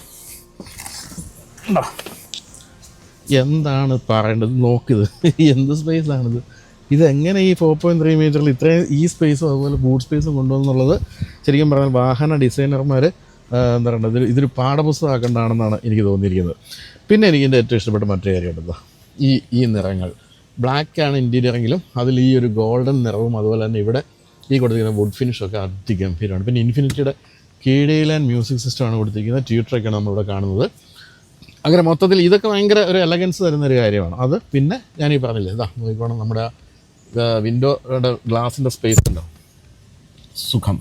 എന്താണ് പറയേണ്ടത് നോക്കിയത്, എന്ത് സ്പേസാണിത്! ഇതെങ്ങനെ ഈ 4.3 മീറ്ററിൽ ഇത്രയും ഈ സ്പേസും അതുപോലെ ബൂട്ട് സ്പേസും കൊണ്ടുവന്നുള്ളത് ശരിക്കും പറഞ്ഞാൽ വാഹന ഡിസൈനർമാർ എന്താ പറയുന്നത്, ഇതൊരു പാഠപുസ്തകമാക്കേണ്ടതാണെന്നാണ് എനിക്ക് തോന്നിയിരിക്കുന്നത്. പിന്നെ എനിക്ക് എൻ്റെ ഏറ്റവും ഇഷ്ടപ്പെട്ട മറ്റൊരു കാര്യം ഉണ്ടല്ലോ, ഈ നിറങ്ങൾ. ബ്ലാക്കാണ് ഇൻറ്റീരിയറെങ്കിലും അതിൽ ഈ ഒരു ഗോൾഡൻ നിറവും അതുപോലെ തന്നെ ഇവിടെ ഈ കൊടുത്തിരിക്കുന്ന വുഡ് ഫിനിഷൊക്കെ അതിഗംഭീരമാണ്. പിന്നെ ഇൻഫിനിറ്റിയുടെ കീഴയിലാൻ മ്യൂസിക് സിസ്റ്റമാണ് കൊടുത്തിരിക്കുന്നത്. ട്യൂട്ടറൊക്കെയാണ് നമ്മളിവിടെ കാണുന്നത്. അങ്ങനെ മൊത്തത്തിൽ ഇതൊക്കെ ഭയങ്കര ഒരു എലഗൻസ് തരുന്നൊരു കാര്യമാണ്. അത് പിന്നെ ഞാനീ പറഞ്ഞില്ലേ, നോക്കിക്കോണം, നമ്മുടെ വിൻഡോയുടെ ഗ്ലാസിൻ്റെ സ്പേസ് ഉണ്ടോ, സുഖം,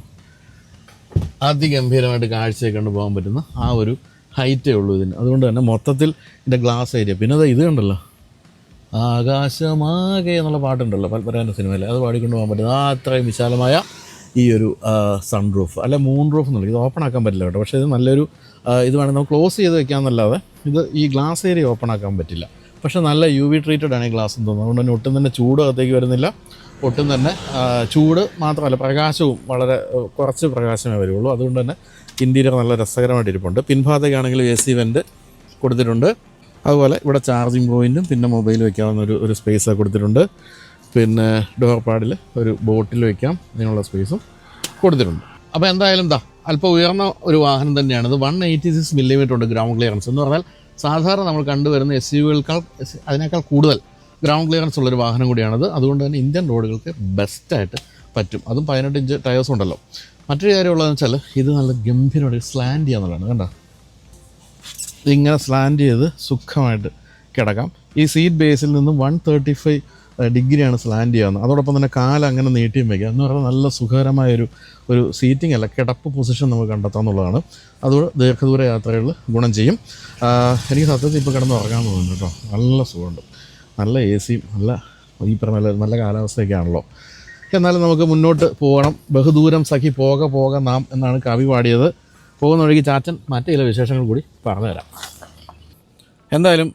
അതിഗംഭീരമായിട്ട് കാഴ്ചയൊക്കെ കൊണ്ട് പോകാൻ പറ്റുന്ന ആ ഒരു ഹൈറ്റേ ഉള്ളൂ ഇതിന്. അതുകൊണ്ട് തന്നെ മൊത്തത്തിൽ ഇതിൻ്റെ ഗ്ലാസ് ഏരിയ. പിന്നെ ഇത് കണ്ടല്ലോ, ആകാശമാകെ എന്നുള്ള പാട്ടുണ്ടല്ലോ പൽപ്പരാൻ്റെ സിനിമയിൽ, അത് പാടിക്കൊണ്ട് പോകാൻ പറ്റുന്ന അത്രയും വിശാലമായ ഈ ഒരു സൺ റൂഫ് അല്ല മൂൺ റൂഫ് എന്നുള്ളത്. ഇത് ഓപ്പൺ ആക്കാൻ പറ്റില്ല കേട്ടോ, പക്ഷേ ഇത് നല്ലൊരു ഇത് വേണമെങ്കിൽ നമുക്ക് ക്ലോസ് ചെയ്ത് വെക്കാമെന്നല്ലാതെ ഇത് ഈ ഗ്ലാസ് ഏരിയ ഓപ്പൺ ആക്കാൻ പറ്റില്ല. പക്ഷേ നല്ല UV ട്രീറ്റഡ് ആണ് ഈ ഗ്ലാസ് എന്ന് തോന്നുന്നത്. അതുകൊണ്ട് തന്നെ ഒട്ടും തന്നെ ചൂട് അകത്തേക്ക് വരുന്നില്ല. ഒട്ടും തന്നെ ചൂട് മാത്രമല്ല, പ്രകാശവും വളരെ കുറച്ച് പ്രകാശമേ വരുള്ളൂ. അതുകൊണ്ട് തന്നെ ഇൻറ്റീരിയർ നല്ല രസകരമായിട്ട് ഇരിപ്പുണ്ട്. പിൻഭാഗത്തേക്കാണെങ്കിൽ AC വെൻ്റ് കൊടുത്തിട്ടുണ്ട്. അതുപോലെ ഇവിടെ ചാർജിങ് പോയിൻറ്റും പിന്നെ മൊബൈൽ വയ്ക്കാവുന്ന ഒരു സ്പേസ് കൊടുത്തിട്ടുണ്ട്. പിന്നെ ഡോർ പാഡിൽ ഒരു ബോട്ടിൽ വയ്ക്കാം, അതിനുള്ള സ്പേസും കൊടുത്തിട്ടുണ്ട്. അപ്പോൾ എന്തായാലും അല്പം ഉയർന്ന ഒരു വാഹനം തന്നെയാണിത്. 186 മില്ലിമീറ്റർ ഉണ്ട് ഗ്രൗണ്ട് ക്ലിയറൻസ്. എന്ന് പറഞ്ഞാൽ സാധാരണ നമ്മൾ കണ്ടുവരുന്ന SUV-കളേക്കാൾ അതിനേക്കാൾ കൂടുതൽ ഗ്രൗണ്ട് ക്ലിയറൻസ് ഉള്ളൊരു വാഹനം കൂടിയാണിത്. അതുകൊണ്ട് തന്നെ ഇന്ത്യൻ റോഡുകൾക്ക് ബെസ്റ്റായിട്ട് പറ്റും. അതും 18 ഇഞ്ച് ടയേഴ്സും ഉണ്ടല്ലോ. മറ്റൊരു കാര്യമുള്ളതെന്ന് വെച്ചാൽ ഇത് നല്ല ഗംഭീരമായിട്ട് സ്ലാൻഡ് ചെയ്യാന്നുള്ളതാണ്. കണ്ടോ, ഇതിങ്ങനെ സ്ലാൻഡ് ചെയ്ത് സുഖമായിട്ട് കിടക്കാം. ഈ സീറ്റ് ബേസിൽ നിന്നും 135 ഡിഗ്രിയാണ് സ്ലാൻഡ് ചെയ്യാവുന്നത്. അതോടൊപ്പം തന്നെ കാലങ്ങനെ നീട്ടിയും വയ്ക്കുക എന്ന് പറഞ്ഞാൽ നല്ല സുഖകരമായൊരു സീറ്റിംഗ് അല്ല, കിടപ്പ് പൊസിഷൻ നമുക്ക് കണ്ടെത്താമെന്നുള്ളതാണ്. അതുകൊണ്ട് ദീർഘദൂര യാത്രകളിൽ ഗുണം ചെയ്യും. എനിക്ക് സത്യത്തിൽ ഇപ്പോൾ കിടന്ന് ഉറങ്ങാൻ തോന്നുന്നു കേട്ടോ. നല്ല സുഖമുണ്ട്, നല്ല AC-യും നല്ല ഈ പറഞ്ഞ നല്ല കാലാവസ്ഥയൊക്കെ ആണല്ലോ. എന്നാലും നമുക്ക് മുന്നോട്ട് പോകണം. ബഹുദൂരം സഖി പോക നാം എന്നാണ് കവി പാടിയത്. പോകുന്ന വഴിക്ക് ചാച്ചൻ മറ്റു ചില വിശേഷങ്ങൾ കൂടി പറഞ്ഞുതരാം. എന്തായാലും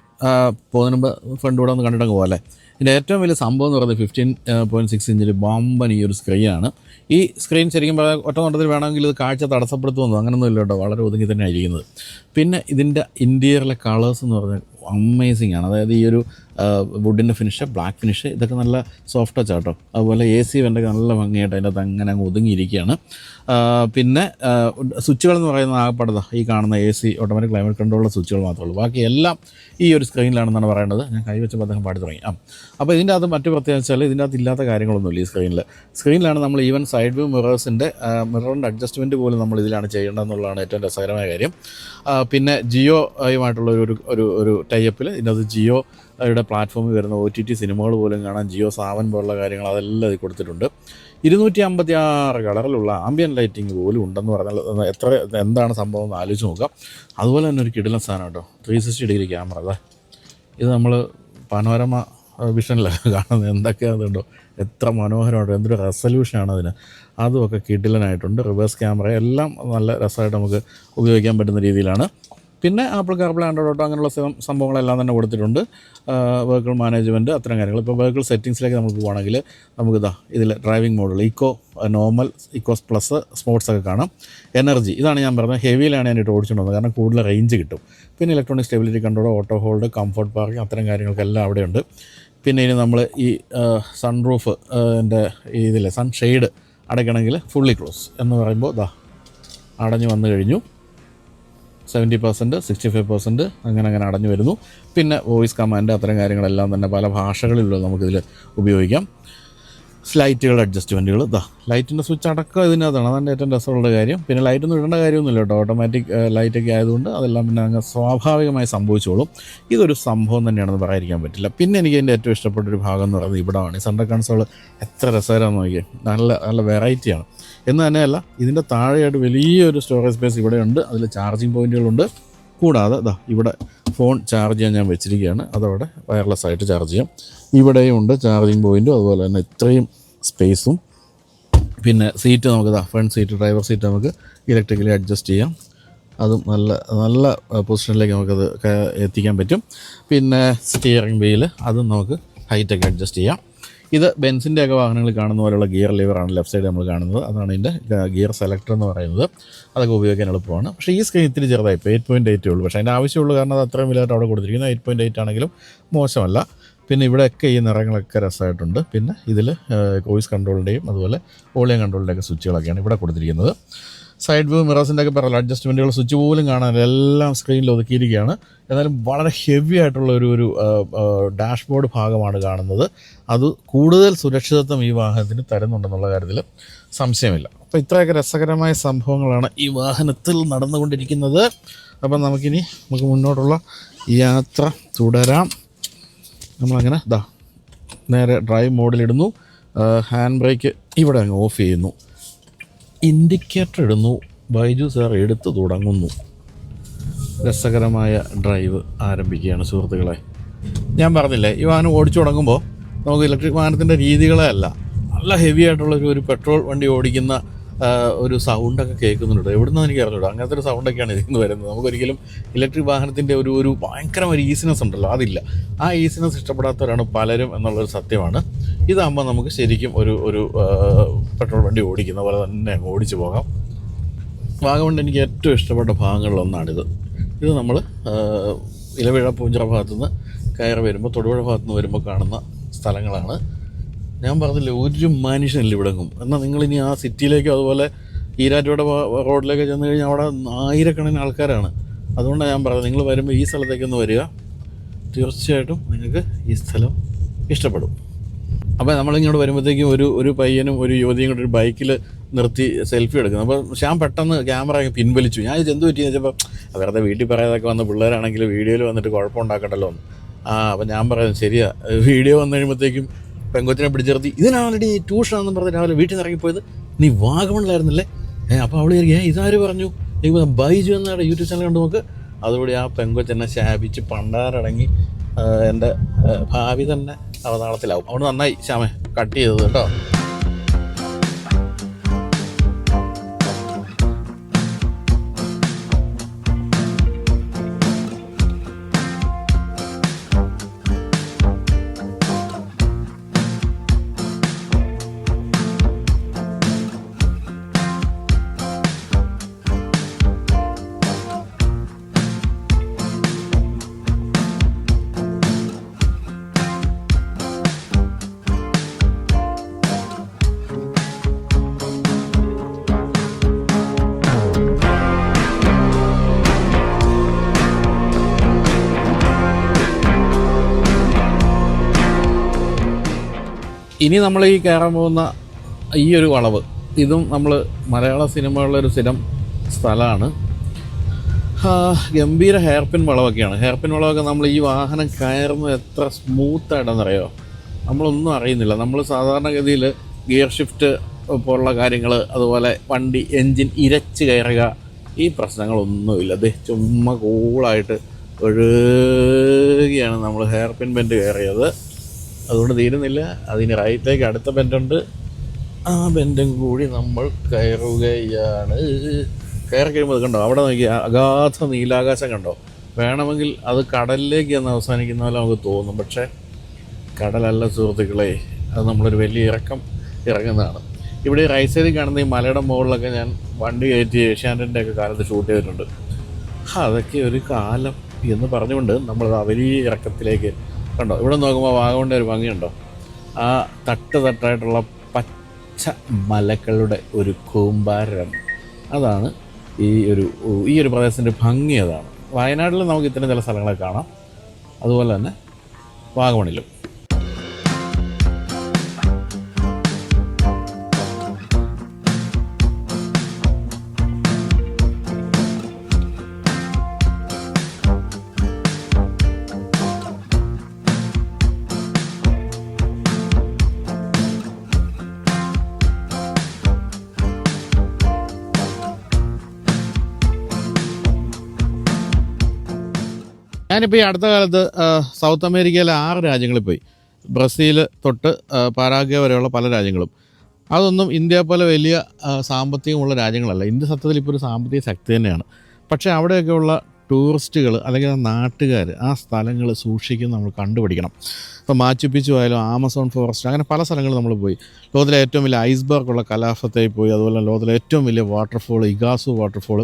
പോകുന്നതിന് മുമ്പ് ഫ്രണ്ട് കൂടെ ഒന്ന് കണ്ടിട്ടങ്ങ് പോകാം അല്ലേ. ഇതിൻ്റെ ഏറ്റവും വലിയ സംഭവം എന്ന് പറയുന്നത് 15.6 ഇഞ്ചിൽ ബമ്പൻ ഈ ഒരു സ്ക്രീനാണ്. ഈ സ്ക്രീൻ ശരിക്കും പറഞ്ഞാൽ ഒറ്റ നോട്ടത്തിൽ വേണമെങ്കിൽ ഇത് കാഴ്ച തടസ്സപ്പെടുത്തുമെന്നോ അങ്ങനെയൊന്നും ഇല്ല കേട്ടോ, വളരെ ഒതുങ്ങി തന്നെ ആയിരിക്കുന്നത്. പിന്നെ ഇതിൻ്റെ ഇൻറ്റീരിയറിലെ കളേഴ്സ് എന്ന് പറഞ്ഞാൽ അമേസിങ് ആണ്. അതായത് ഈ ഒരു വുഡിൻ്റെ ഫിനിഷ്, ബ്ലാക്ക് ഫിനിഷ്, ഇതൊക്കെ നല്ല സോഫ്റ്റ് ടച്ച് ആട്ടോ. അതുപോലെ AC വെൻ്റൊക്കെ നല്ല ഭംഗിയായിട്ട് അതിൻ്റെ അകത്ത് അങ്ങനെ അങ്ങ് ഒതുങ്ങിയിരിക്കുകയാണ്. പിന്നെ സ്വിച്ചുകൾ എന്ന് പറയുന്നത് ആകപ്പാടത ഈ കാണുന്ന AC ഓട്ടോമാറ്റിക് ക്ലൈമറ്റ് കൺട്രോളുള്ള സ്വിച്ചുകൾ മാത്രമേ ഉള്ളൂ. ബാക്കി എല്ലാം ഈ ഒരു സ്ക്രീനിലാണെന്നാണ് പറയുന്നത്. ഞാൻ കൈവച്ചപ്പോൾ അദ്ദേഹം പാടി തുടങ്ങി. അപ്പോൾ ഇതിൻ്റെ അകത്ത് മറ്റു പ്രത്യേകത വെച്ചാൽ ഇതിൻ്റെ അകത്ത് ഇല്ലാത്ത കാര്യങ്ങളൊന്നുമില്ല. ഈ സ്ക്രീനിലാണ് നമ്മൾ ഈവൻ സൈഡ് വ്യൂ മിററിൻ്റെ അഡ്ജസ്റ്റ്മെൻറ്റ് പോലും നമ്മൾ ഇതിലാണ് ചെയ്യേണ്ടതെന്നുള്ളതാണ് ഏറ്റവും രസകരമായ കാര്യം. പിന്നെ ജിയോയുമായിട്ടുള്ള ഒരു ടൈപ്പിൽ ഇതിനകത്ത് ജിയോയുടെ പ്ലാറ്റ്ഫോമിൽ വരുന്ന OTT സിനിമകൾ പോലും കാണാൻ ജിയോ സാവൻ പോലുള്ള കാര്യങ്ങൾ അതെല്ലാം ഇത് കൊടുത്തിട്ടുണ്ട്. 256 കളറിലുള്ള ആംബിയൻ ലൈറ്റിംഗ് പോലും ഉണ്ടെന്ന് പറഞ്ഞാൽ എന്താണ് സംഭവം എന്ന് ആലോചിച്ച് നോക്കാം. അതുപോലെ തന്നെ ഒരു കിടിലൻ സാധനം കേട്ടോ, 360 ഡിഗ്രി ക്യാമറ. ഇത് നമ്മൾ പനോരമ വിഷനിലൊക്കെ കാണുന്നത് എന്തൊക്കെയാണെന്നുണ്ടോ, എത്ര മനോഹരമായിട്ട് എന്തൊരു റെസൊല്യൂഷനാണ് അതിന്. അതുമൊക്കെ കിടിലനായിട്ടുണ്ട്. റിവേഴ്സ് ക്യാമറ എല്ലാം നല്ല രസമായിട്ട് നമുക്ക് ഉപയോഗിക്കാൻ പറ്റുന്ന രീതിയിലാണ്. പിന്നെ ആപ്പിൾ കാർപ്ലേ, ആൻഡ്രോയിഡ് ഓട്ടോ അങ്ങനെയുള്ള സംഭവങ്ങളെല്ലാം തന്നെ കൊടുത്തിട്ടുണ്ട്. വെഹിക്കിൾ മാനേജ്മെൻറ്റ് അത്തരം കാര്യങ്ങൾ. ഇപ്പോൾ വെഹിക്കിൾ സെറ്റിങ്സിലേക്ക് നമുക്ക് പോകുകയാണെങ്കിൽ നമുക്കിതാ ഇതിൽ ഡ്രൈവിംഗ് മോഡുകൾ eco, normal, eco plus, sports ഒക്കെ കാണാം. എനർജി ഇതാണ് ഞാൻ പറഞ്ഞത്, ഹെവിയിലാണ് ഞാനിട്ട് ഓടിച്ചുകൊണ്ട് വന്നത്, കാരണം കൂടുതൽ റേഞ്ച് കിട്ടും. പിന്നെ electronic stability control, auto hold, comfort parking അത്തരം കാര്യങ്ങൾക്കെല്ലാം അവിടെയുണ്ട്. പിന്നെ ഇനി നമ്മൾ ഈ സൺറൂഫ് ഇതിലെ സൺ ഷെയ്ഡ് അടയ്ക്കണമെങ്കിൽ ഫുള്ളി ക്ലോസ് എന്ന് പറയുമ്പോൾ അടഞ്ഞു വന്നു കഴിഞ്ഞു. 70%, 65% അങ്ങനെ അടഞ്ഞു വരുന്നു. പിന്നെ വോയിസ് കമാൻഡ് അത്തരം കാര്യങ്ങളെല്ലാം തന്നെ പല ഭാഷകളിലുള്ള നമുക്കിതിൽ ഉപയോഗിക്കാം. ലൈറ്റുകളുടെ അഡ്ജസ്റ്റ്മെൻറ്റുകൾ ലൈറ്റിൻ്റെ സ്വിച്ച് അടക്കം ഇതിനകത്താണ്, അതാണ് ഏറ്റവും രസമുള്ള കാര്യം. പിന്നെ ലൈറ്റൊന്നും ഇടേണ്ട കാര്യമൊന്നുമില്ല കേട്ടോ, ഓട്ടോമാറ്റിക് ലൈറ്റൊക്കെ ആയതുകൊണ്ട് അതെല്ലാം പിന്നെ അങ്ങ് സ്വാഭാവികമായി സംഭവിച്ചോളും. ഇതൊരു സംഭവം തന്നെയാണെന്ന് പറയാതിരിക്കാൻ പറ്റില്ല. പിന്നെ എനിക്ക് എൻ്റെ ഏറ്റവും ഇഷ്ടപ്പെട്ടൊരു ഭാഗം എന്ന് പറയുന്നത് ഇവിടെയാണ്. ഈ സെൻട്രൽ കൺസോൾ എത്ര രസകരമാണെന്ന് നോക്കിയാൽ, നല്ല വെറൈറ്റിയാണ്. എന്ന് തന്നെയല്ല, ഇതിൻ്റെ താഴെയായിട്ട് വലിയൊരു സ്റ്റോറേജ് സ്പേസ് ഇവിടെയുണ്ട്. അതിൽ ചാർജിങ് പോയിൻറ്റുകളുണ്ട്. കൂടാതെ ഇവിടെ ഫോൺ ചാർജ് ചെയ്യാൻ ഞാൻ വെച്ചിരിക്കുകയാണ്, അതവിടെ വയർലെസ് ആയിട്ട് ചാർജ് ചെയ്യാം. ഇവിടെയും ഉണ്ട് ചാർജിങ് പോയിൻറ്റും, അതുപോലെ തന്നെ ഇത്രയും സ്പേസും. പിന്നെ സീറ്റ് നമുക്ക് ഫ്രണ്ട് സീറ്റ്, ഡ്രൈവർ സീറ്റ് നമുക്ക് ഇലക്ട്രിക്കലി അഡ്ജസ്റ്റ് ചെയ്യാം. അതും നല്ല പൊസിഷനിലേക്ക് നമുക്കത് എത്തിക്കാൻ പറ്റും. പിന്നെ സ്റ്റിയറിംഗ് വീല് അതും നമുക്ക് ഹൈറ്റൊക്കെ അഡ്ജസ്റ്റ് ചെയ്യാം. ഇത് ബെൻസിൻ്റെയൊക്കെ വാഹനങ്ങളിൽ കാണുന്ന പോലെയുള്ള ഗിയർ ലിവറാണ് ലെഫ്റ്റ് സൈഡ് നമ്മൾ കാണുന്നത്. അതാണ് ഇതിൻ്റെ ഗിയർ സെലക്ടർ എന്ന് പറയുന്നത്. അതൊക്കെ ഉപയോഗിക്കാൻ എളുപ്പമാണ്. പക്ഷേ ഈ സ്ക്രീൻ ഇത്തിരി ചെറുതായി, ഇപ്പോൾ 8.8 ഉള്ളൂ. പക്ഷേ അതിൻ്റെ ആവശ്യമുള്ളൂ, കാരണം അത് അത്രയും വലുതായിട്ട് അവിടെ കൊടുത്തിരിക്കുന്നത്. 8.8 ആണെങ്കിലും മോശമല്ല. പിന്നെ ഇവിടെയൊക്കെ ഈ നിറങ്ങളൊക്കെ രസമായിട്ടുണ്ട്. പിന്നെ ഇതിൽ വോയിസ് കൺട്രോളിൻ്റെയും അതുപോലെ വോളിയം കൺട്രോളിൻ്റെയൊക്കെ സ്വിച്ചുകളൊക്കെയാണ് ഇവിടെ കൊടുത്തിരിക്കുന്നത്. സൈഡ് വ്യൂ മിറേഴ്സിൻ്റെ ഒക്കെ പറയല്ലോ, അഡ്ജസ്റ്റ്മെൻറ്റുകൾ സ്വിച്ച് പോലും കാണാൻ എല്ലാം സ്ക്രീനിൽ ഒതുക്കിയിരിക്കുകയാണ്. എന്നാലും വളരെ ഹെവി ആയിട്ടുള്ള ഒരു ഡാഷ്ബോർഡ് ഭാഗമാണ് കാണുന്നത്. അത് കൂടുതൽ സുരക്ഷിതത്വം ഈ വാഹനത്തിന് തരുന്നുണ്ടെന്നുള്ള കാര്യത്തിൽ സംശയമില്ല. അപ്പോൾ ഇത്രയൊക്കെ രസകരമായ സംഭവങ്ങളാണ് ഈ വാഹനത്തിൽ നടന്നുകൊണ്ടിരിക്കുന്നത്. അപ്പം നമുക്ക് മുന്നോട്ടുള്ള യാത്ര തുടരാം. നമ്മളങ്ങനെ നേരെ ഡ്രൈവ് മോഡിലിടുന്നു. ഹാൻഡ് ബ്രേക്ക് ഇവിടെ അങ്ങ് ഓഫ് ചെയ്യുന്നു. ഇൻഡിക്കേറ്റർ ഇടുന്നു. ബൈജു സാർ എടുത്തു തുടങ്ങുന്നു. രസകരമായ ഡ്രൈവ് ആരംഭിക്കുകയാണ് സുഹൃത്തുക്കളെ. ഞാൻ പറഞ്ഞില്ലേ, ഈ വാഹനം ഓടിച്ചു തുടങ്ങുമ്പോൾ നമുക്ക് ഇലക്ട്രിക് വാഹനത്തിൻ്റെ രീതികളെ അല്ല, നല്ല ഹെവി ആയിട്ടുള്ള ഒരു പെട്രോൾ വണ്ടി ഓടിക്കുന്ന ഒരു സൗണ്ടൊക്കെ കേൾക്കുന്നുണ്ട്. എവിടുന്നാണ് എനിക്ക് അറിഞ്ഞൂടാ, അങ്ങനത്തെ ഒരു സൗണ്ടൊക്കെയാണ് ഇതിൽ വരുന്നത്. നമുക്കൊരിക്കലും ഇലക്ട്രിക് വാഹനത്തിൻ്റെ ഒരു ഭയങ്കരമായ ഈസിനെസ് ഉണ്ടല്ലോ, അതില്ല. ആ ഈസിനെസ് ഇഷ്ടപ്പെടാത്തവരാണ് പലരും എന്നുള്ളൊരു സത്യമാണ്. ഇതാകുമ്പോൾ നമുക്ക് ശരിക്കും ഒരു പെട്രോൾ വണ്ടി ഓടിക്കുന്ന പോലെ തന്നെ ഓടിച്ചു പോകാം. വാഗമൺ എനിക്ക് ഏറ്റവും ഇഷ്ടപ്പെട്ട ഭാഗങ്ങളിലൊന്നാണിത്. ഇത് നമ്മൾ ഇലവിഴ പൂഞ്ചിറ ഭാഗത്തുനിന്ന് കയറി വരുമ്പോൾ, തൊടുപുഴ ഭാഗത്തുനിന്ന് വരുമ്പോൾ കാണുന്ന സ്ഥലങ്ങളാണ്. ഞാൻ പറഞ്ഞില്ലേ, ഒരു മനുഷ്യനില്ല ഇവിടെങ്ങും. എന്നാൽ നിങ്ങളിനി ആ സിറ്റിയിലേക്കോ അതുപോലെ ഈരാറ്റുപേട്ട റോഡിലേക്ക് ചെന്ന് കഴിഞ്ഞാൽ അവിടെ ആയിരക്കണക്കിന് ആൾക്കാരാണ്. അതുകൊണ്ടാണ് ഞാൻ പറഞ്ഞത്, നിങ്ങൾ വരുമ്പോൾ ഈ സ്ഥലത്തേക്കൊന്ന് വരിക, തീർച്ചയായിട്ടും നിങ്ങൾക്ക് ഈ സ്ഥലം ഇഷ്ടപ്പെടും. അപ്പോൾ നമ്മളിങ്ങോട്ട് വരുമ്പോഴത്തേക്കും ഒരു പയ്യനും ഒരു യുവതിയും കൂടെ ഒരു ബൈക്കിൽ നിർത്തി സെൽഫി എടുക്കുന്നു. അപ്പോൾ ശ്യാം പെട്ടെന്ന് ക്യാമറ പിൻവലിച്ചു. ഞാൻ എന്ത് പറ്റിയെന്ന് വെച്ചപ്പോൾ വെറുതെ വീട്ടിൽ പറയാതൊക്കെ വന്ന പിള്ളേരാണെങ്കിൽ വീഡിയോയിൽ വന്നിട്ട് കുഴപ്പമുണ്ടാക്കണ്ടല്ലോ എന്ന്. അപ്പോൾ ഞാൻ പറയുന്നത് ശരിയാ, വീഡിയോ വന്നു കഴിയുമ്പോഴത്തേക്കും പെങ്കൊച്ചിനെ പിടിച്ചിർത്തി ഇതിനാണല്ലടി ട്യൂഷനാണെന്ന് പറഞ്ഞ് രാവിലെ വീട്ടിൽ നിന്ന് ഇറങ്ങിപ്പോയത്, നീ വാഗമണിലായിരുന്നല്ലേ? അപ്പോൾ അവൾ ഇതാര് പറഞ്ഞു? ബൈജു എന്നാണ് യൂട്യൂബ് ചാനൽ കണ്ടു നോക്ക്. അതുകൂടി ആ പെങ്കൊച്ചെന്നെ ശാപിച്ച് പണ്ടാരടങ്ങി എൻ്റെ ഭാവി തന്നെ അവതാളത്തിലാവും. അവിടെ നന്നായി ശ്യാമേ കട്ട് ചെയ്തത് കേട്ടോ. ഇനി നമ്മൾ ഈ കയറാൻ പോകുന്ന ഈ ഒരു വളവ്, ഇതും നമ്മൾ മലയാള സിനിമകളിലൊരു സ്ഥിരം സ്ഥലമാണ്. ഗംഭീര ഹെയർപിൻ വളവൊക്കെയാണ്. ഹെയർപിൻ വളവൊക്കെ നമ്മൾ ഈ വാഹനം കയറുന്നത് എത്ര സ്മൂത്തായിട്ടാണെന്നറിയോ, നമ്മളൊന്നും അറിയുന്നില്ല. നമ്മൾ സാധാരണഗതിയിൽ ഗിയർ ഷിഫ്റ്റ് പോലുള്ള കാര്യങ്ങൾ, അതുപോലെ വണ്ടി എൻജിൻ ഇരച്ച് കയറുക, ഈ പ്രശ്നങ്ങളൊന്നുമില്ല. ചുമ്മാ കൂളായിട്ട് ഒഴുകിയാണ് നമ്മൾ ഹെയർ പിൻ ബെൻഡ് കയറിയത്. അതുകൊണ്ട് തീരുന്നില്ല, അതിന് റൈറ്റിലേക്ക് അടുത്ത ബെൻഡുണ്ട്, ആ ബെൻഡും കൂടി നമ്മൾ കയറുകയാണ്. കയറി കഴിയുമ്പോൾ അത് കണ്ടോ, അവിടെ നോക്കി അഗാധ നീലാകാശം കണ്ടോ. വേണമെങ്കിൽ അത് കടലിലേക്ക് എന്ന് അവസാനിക്കുന്ന പോലെ നമുക്ക് തോന്നും, പക്ഷേ കടലല്ല സുഹൃത്തുക്കളെ, അത് നമ്മളൊരു വലിയ ഇറങ്ങുന്നതാണ്. ഇവിടെ ഈ റൈറ്റ് സൈഡിൽ കാണുന്ന ഈ മലയുടെ മുകളിലൊക്കെ ഞാൻ വണ്ടി കയറ്റി ഏഷ്യാനെറ്റിൻ്റെ ഒക്കെ കാലത്ത് ഷൂട്ട് ചെയ്തിട്ടുണ്ട്. അതൊക്കെ ഒരു കാലം എന്ന് പറഞ്ഞുകൊണ്ട് നമ്മൾ ആ വലിയ ഇറക്കത്തിലേക്ക് കണ്ടോ. ഇവിടെ നോക്കുമ്പോൾ വാഗമണിൻ്റെ ഒരു ഭംഗിയുണ്ടോ, ആ തട്ടായിട്ടുള്ള പച്ച മലകളുടെ ഒരു കൂമ്പാരം. അതാണ് ഈ ഒരു പ്രദേശത്തിൻ്റെ ഭംഗി. അതാണ് വയനാട്ടിൽ നമുക്ക് ഇത്തരം ചില സ്ഥലങ്ങളൊക്കെ കാണാം, അതുപോലെ തന്നെ വാഗമണിലും. ഞാനിപ്പോൾ ഈ അടുത്ത കാലത്ത് സൗത്ത് അമേരിക്കയിലെ 6 രാജ്യങ്ങളിൽ പോയി. ബ്രസീൽ തൊട്ട് പരാഗ്വേ വരെയുള്ള പല രാജ്യങ്ങളും. അതൊന്നും ഇന്ത്യ പോലെ വലിയ സാമ്പത്തികമുള്ള രാജ്യങ്ങളല്ല. ഇന്ത്യ സത്യത്തിൽ ഇപ്പോൾ ഒരു സാമ്പത്തിക ശക്തി തന്നെയാണ്. പക്ഷേ അവിടെയൊക്കെയുള്ള ടൂറിസ്റ്റുകൾ അല്ലെങ്കിൽ നാട്ടുകാർ ആ സ്ഥലങ്ങൾ സൂക്ഷിക്കുന്ന നമ്മൾ കണ്ടുപിടിക്കണം. ഇപ്പോൾ മാച്ചു പിച്ചു ആയാലും ആമസോൺ ഫോറസ്റ്റ്, അങ്ങനെ പല സ്ഥലങ്ങളും നമ്മൾ പോയി. ലോകത്തിലെ ഏറ്റവും വലിയ ഐസ്ബർഗ് ഉള്ള കലാഫത്തിൽ പോയി, അതുപോലെ ലോകത്തിലെ ഏറ്റവും വലിയ വാട്ടർഫോൾ ഇഗാസു വാട്ടർഫോൾ,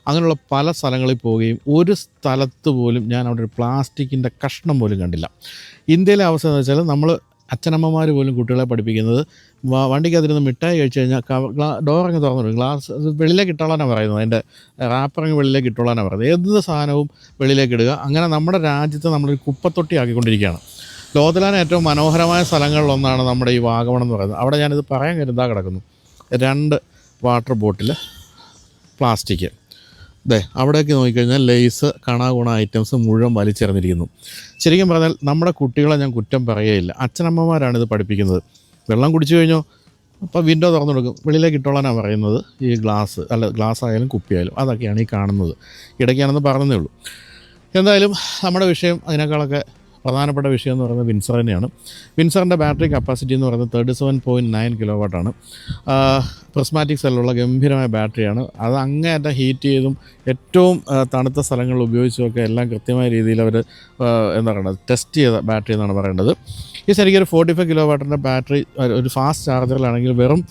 അങ്ങനെയുള്ള പല സ്ഥലങ്ങളിൽ പോവുകയും ഒരു സ്ഥലത്ത് പോലും ഞാൻ അവിടെ ഒരു പ്ലാസ്റ്റിക്കിൻ്റെ കഷ്ണം പോലും കണ്ടില്ല. ഇന്ത്യയിലെ അവസ്ഥ എന്ന് വെച്ചാൽ നമ്മൾ അച്ഛനമ്മമാർ പോലും കുട്ടികളെ പഠിപ്പിക്കുന്നത് വണ്ടിക്കകത്തിരുന്ന് മിഠായി കഴിച്ച് കഴിഞ്ഞാൽ ഡോറങ്ങ് തുറന്നിടും, ഗ്ലാസ് വെളിയിലേക്ക് ഇട്ടോളാനാണ് പറയുന്നത്, അതിൻ്റെ റാപ്പറങ്ങ് വെളിയിലേക്ക് ഇട്ടോളാനാണ് പറയുന്നത്. ഏത് സാധനവും വെളിയിലേക്ക് ഇടുക. അങ്ങനെ നമ്മുടെ രാജ്യത്തെ നമ്മളൊരു കുപ്പത്തൊട്ടി ആക്കിക്കൊണ്ടിരിക്കുകയാണ്. ലോകത്തിലാണ് ഏറ്റവും മനോഹരമായ സ്ഥലങ്ങളിലൊന്നാണ് നമ്മുടെ ഈ വാഗമൺ എന്ന് പറയുന്നത്. അവിടെ ഞാനിത് പറയാൻ കരുതാ കിടക്കുന്നു. 2 വാട്ടർ ബോട്ടിൽ പ്ലാസ്റ്റിക്. അവിടേക്ക് നോക്കിക്കഴിഞ്ഞാൽ ലേസ് കണാകുണ ഐറ്റംസ് മുഴുവൻ വലിച്ചെറിഞ്ഞിരിക്കുന്നു. ശരിക്കും പറഞ്ഞാൽ നമ്മുടെ കുട്ടികളെ ഞാൻ കുറ്റം പറയുകയില്ല, അച്ഛനമ്മമാരാണിത് പഠിപ്പിക്കുന്നത്. വെള്ളം കുടിച്ചു കഴിഞ്ഞോ അപ്പോൾ വിൻഡോ തുറന്നു കൊടുക്കും, വെളിയിലേക്ക് ഇട്ടോളാനാണ് പറയുന്നത്. ഈ ഗ്ലാസ് ആയാലും കുപ്പിയായാലും അതൊക്കെയാണ് ഈ കാണുന്നത്. ഇടയ്ക്കാണെന്ന് പറഞ്ഞതേ ഉള്ളൂ. എന്തായാലും നമ്മുടെ വിഷയം അതിനേക്കാളൊക്കെ പ്രധാനപ്പെട്ട വിഷയം എന്ന് പറയുന്നത് വിൻസർ തന്നെയാണ്. വിൻസറിൻ്റെ ബാറ്ററി കപ്പാസിറ്റി എന്ന് പറയുന്നത് 37.9 കിലോവാട്ടാണ്. പ്രിസ്മാറ്റിക് സെല്ലുള്ള ഗംഭീരമായ ബാറ്ററിയാണ്. അത് അങ്ങേയറ്റം ഹീറ്റ് ചെയ്തും ഏറ്റവും തണുത്ത സ്ഥലങ്ങളിൽ ഉപയോഗിച്ചുമൊക്കെ എല്ലാം കൃത്യമായ രീതിയിൽ അവർ എന്താ പറയുന്നത് ടെസ്റ്റ് ചെയ്ത ബാറ്ററി എന്നാണ് പറയേണ്ടത്. ഈ ശരിക്കും ഒരു 45 കിലോവാട്ടിൻ്റെ ബാറ്ററി ഒരു ഫാസ്റ്റ് ചാർജറിലാണെങ്കിൽ വെറും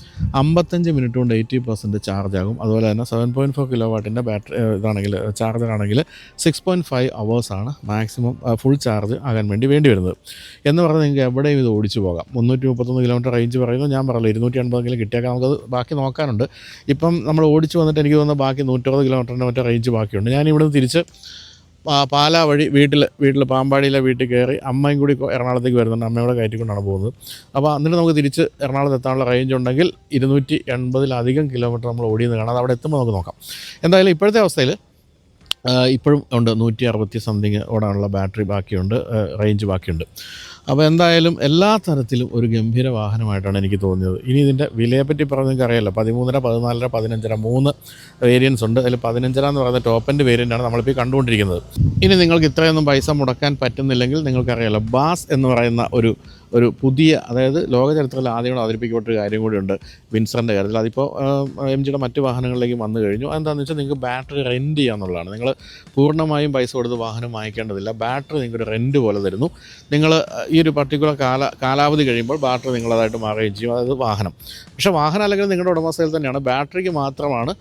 55 മിനിറ്റ് കൊണ്ട് 80% ചാർജ് ആകും. അതുപോലെ തന്നെ 7.4 കിലോവാട്ടിൻ്റെ ബാറ്ററി ചാർജറാണെങ്കിൽ 6.5 അവേഴ്സാണ് മാക്സിമം ഫുൾ ചാർജ് ആകാൻ വേണ്ടി വരുന്നത്. എന്ന് പറഞ്ഞാൽ നിങ്ങൾക്ക് എവിടെയും ഇത് ഓടിച്ചു പോകാം. 331 കിലോമീറ്റർ റേഞ്ച് പറയുന്നു, ഞാൻ പറഞ്ഞില്ല 280 കിട്ടിയേക്കാം. നമുക്കത് ബാക്കി നോക്കാനുണ്ട്. ഇപ്പം നമ്മൾ ഓടിച്ചു വന്നിട്ട് എനിക്ക് തോന്നുന്നു ബാക്കി 160 കിലോമീറ്ററിൻ്റെ മറ്റേ റേഞ്ച് ബാക്കിയുണ്ട്. ഞാനിവിടെ തിരിച്ച് പാലാ വഴി വീട്ടിൽ പാമ്പാടിയിലെ വീട്ടിൽ കയറി അമ്മയും കൂടി എറണാകുളത്തേക്ക് വരുന്നുണ്ട്. അമ്മയോടെ കയറ്റിക്കൊണ്ടാണ് പോകുന്നത്. അപ്പോൾ എന്നിട്ട് നമുക്ക് തിരിച്ച് എറണാകുളത്ത് എത്താനുള്ള റേഞ്ച് ഉണ്ടെങ്കിൽ 280 കിലോമീറ്റർ നമ്മൾ ഓടിയെന്ന് കാണാം. അത് അവിടെ എത്തുമ്പോൾ നമുക്ക് നോക്കാം. എന്തായാലും ഇപ്പോഴത്തെ അവസ്ഥയിൽ ഇപ്പോഴും ഉണ്ട് 160 സംതിങ് ഓടാനുള്ള ബാറ്ററി ബാക്കിയുണ്ട്, റേഞ്ച് ബാക്കിയുണ്ട്. അപ്പോൾ എന്തായാലും എല്ലാ തരത്തിലും ഒരു ഗംഭീര വാഹനമായിട്ടാണ് എനിക്ക് തോന്നിയത്. ഇനി ഇതിൻ്റെ വിലയെപ്പറ്റി പറഞ്ഞാൽ നിങ്ങൾക്ക് അറിയാമല്ലോ, 13, 14, 15, 3 വേരിയൻസ് ഉണ്ട്. അതിൽ 15 എന്ന് പറയുന്ന ടോപ്പ് എൻഡ് വേരിയൻ്റാണ് നമ്മളിപ്പോൾ കണ്ടുകൊണ്ടിരിക്കുന്നത്. ഇനി നിങ്ങൾക്ക് ഇത്രയൊന്നും പൈസ മുടക്കാൻ പറ്റുന്നില്ലെങ്കിൽ നിങ്ങൾക്കറിയാമല്ലോ, ബാസ് എന്ന് പറയുന്ന ഒരു പുതിയ, അതായത് ലോക ചരിത്രത്തിൽ ആദ്യം അവതരിപ്പിക്കപ്പെട്ടൊരു കാര്യം കൂടിയുണ്ട് വിൻസറിൻ്റെ കാര്യത്തിൽ. അതിപ്പോൾ MGയുടെ മറ്റ് വാഹനങ്ങളിലേക്ക് വന്നു കഴിഞ്ഞു. എന്താണെന്ന് വെച്ചാൽ നിങ്ങൾക്ക് ബാറ്ററി റെൻറ്റ് ചെയ്യാന്നുള്ളതാണ്. നിങ്ങൾ പൂർണ്ണമായും പൈസ കൊടുത്ത് വാഹനം വാങ്ങിക്കേണ്ടതില്ല. ബാറ്ററി നിങ്ങൾക്കൊരു റെൻറ്റ് പോലെ തരുന്നു. നിങ്ങൾ ഈ ഒരു പർട്ടിക്കുലർ കാലാവധി കഴിയുമ്പോൾ ബാറ്ററി നിങ്ങളതായിട്ട് മാറുകയും ചെയ്യും, അതായത് വാഹനം. പക്ഷേ വാഹനം അല്ലെങ്കിൽ നിങ്ങളുടെ ഉടമസ്ഥയിൽ തന്നെയാണ്, ബാറ്ററിക്ക് മാത്രമാണ്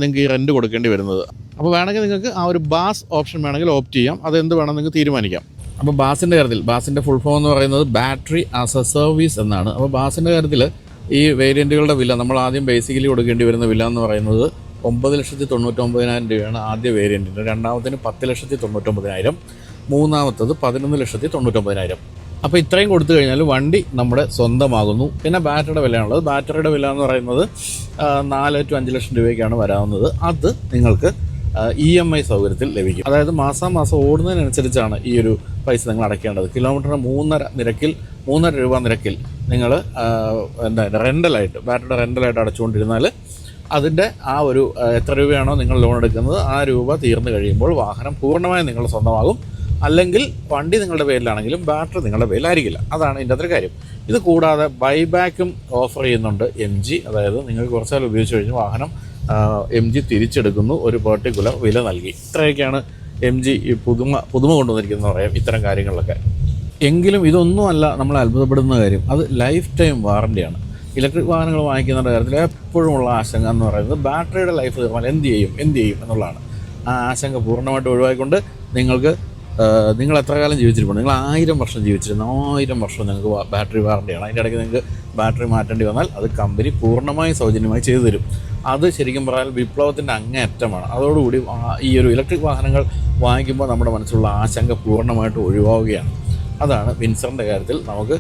നിങ്ങൾക്ക് ഈ റെൻറ്റ് കൊടുക്കേണ്ടി വരുന്നത്. അപ്പോൾ വേണമെങ്കിൽ നിങ്ങൾക്ക് ആ ഒരു ബാസ് ഓപ്ഷൻ വേണമെങ്കിൽ ഓപ്റ്റ് ചെയ്യാം. അതെന്ത് വേണം നിങ്ങൾക്ക് തീരുമാനിക്കാം. അപ്പോൾ ബാസിൻ്റെ കാര്യത്തിൽ, ബാസിൻ്റെ ഫുൾ ഫോം എന്ന് പറയുന്നത് ബാറ്ററി ആസ് എ സർവീസ് എന്നാണ്. അപ്പോൾ ബാസിൻ്റെ കാര്യത്തിൽ ഈ വേരിയൻറ്റുകളുടെ വില നമ്മൾ ആദ്യം ബേസിക്കലി കൊടുക്കേണ്ടി വരുന്ന വില എന്ന് പറയുന്നത് 9,99,000 രൂപയാണ് ആദ്യ വേരിയൻറ്റിന്. രണ്ടാമത്തിന് 10,99,000, മൂന്നാമത്തത് 11,99,000. അപ്പോൾ ഇത്രയും കൊടുത്തു കഴിഞ്ഞാൽ വണ്ടി നമ്മുടെ സ്വന്തമാകുന്നു. പിന്നെ ബാറ്ററിയുടെ വിലയാണുള്ളത്. ബാറ്ററിയുടെ വില എന്ന് പറയുന്നത് 4 to 5 ലക്ഷം രൂപയ്ക്കാണ് വരാവുന്നത്. അത് നിങ്ങൾക്ക് EMI സൗകര്യത്തിൽ ലഭിക്കും. അതായത് മാസം ഓടുന്നതിനനുസരിച്ചാണ് ഈ ഒരു പൈസ നിങ്ങൾ അടയ്ക്കേണ്ടത്. കിലോമീറ്ററിന് 3.5 രൂപ നിരക്കിൽ നിങ്ങൾ റെൻ്റലായിട്ട് ബാറ്ററിയുടെ റെൻ്റലായിട്ട് അടച്ചുകൊണ്ടിരുന്നാൽ അതിൻ്റെ ആ ഒരു എത്ര രൂപയാണോ നിങ്ങൾ ലോൺ എടുക്കുന്നത് ആ രൂപ തീർന്നു കഴിയുമ്പോൾ വാഹനം പൂർണ്ണമായും നിങ്ങൾ സ്വന്തമാകും. അല്ലെങ്കിൽ വണ്ടി നിങ്ങളുടെ പേരിലാണെങ്കിലും ബാറ്ററി നിങ്ങളുടെ പേരിലായിരിക്കില്ല. അതാണ് ഇതിൻ്റെ അത്ര കാര്യം. ഇത് കൂടാതെ ബൈബാക്കും ഓഫർ ചെയ്യുന്നുണ്ട് MG. അതായത് നിങ്ങൾക്ക് കുറച്ചാൽ ഉപയോഗിച്ച് കഴിഞ്ഞ് വാഹനം MG തിരിച്ചെടുക്കുന്നു ഒരു പെർട്ടിക്കുലർ വില നൽകി. ഇത്രയൊക്കെയാണ് MG ഈ പുതുമ കൊണ്ടുവന്നിരിക്കുന്നത് പറയാം ഇത്തരം കാര്യങ്ങളിലൊക്കെ. എങ്കിലും ഇതൊന്നുമല്ല നമ്മളെ അത്ഭുതപ്പെടുന്ന കാര്യം, അത് ലൈഫ് ടൈം വാറണ്ടിയാണ്. ഇലക്ട്രിക് വാഹനങ്ങൾ വാങ്ങിക്കുന്ന കാര്യത്തിൽ എപ്പോഴുമുള്ള ആശങ്ക എന്ന് പറയുന്നത് ബാറ്ററിയുടെ ലൈഫ് തീർന്നാൽ എന്ത് ചെയ്യും എന്നുള്ളതാണ്. ആ ആശങ്ക പൂർണ്ണമായിട്ട് ഒഴിവാക്കിക്കൊണ്ട് നിങ്ങൾ എത്ര കാലം ജീവിച്ചിരിപ്പുണ്ട്, നിങ്ങൾ 1000 വർഷം ജീവിച്ചിരുന്നു, 1000 വർഷം നിങ്ങൾക്ക് ബാറ്ററി വാറണ്ടിയാണ്. അതിൻ്റെ ഇടയ്ക്ക് നിങ്ങൾക്ക് ബാറ്ററി മാറ്റേണ്ടി വന്നാൽ അത് കമ്പനി പൂർണ്ണമായും സൗജന്യമായി ചെയ്തു തരും. അത് ശരിക്കും പറഞ്ഞാൽ വിപ്ലവത്തിൻ്റെ അങ്ങേയറ്റമാണ്. അതോടുകൂടി ഈ ഒരു ഇലക്ട്രിക് വാഹനങ്ങൾ വാങ്ങിക്കുമ്പോൾ നമ്മുടെ മനസ്സിലുള്ള ആശങ്ക പൂർണ്ണമായിട്ട് ഒഴിവാവുകയാണ്. അതാണ് വിൻസറിൻ്റെ കാര്യത്തിൽ നമുക്ക്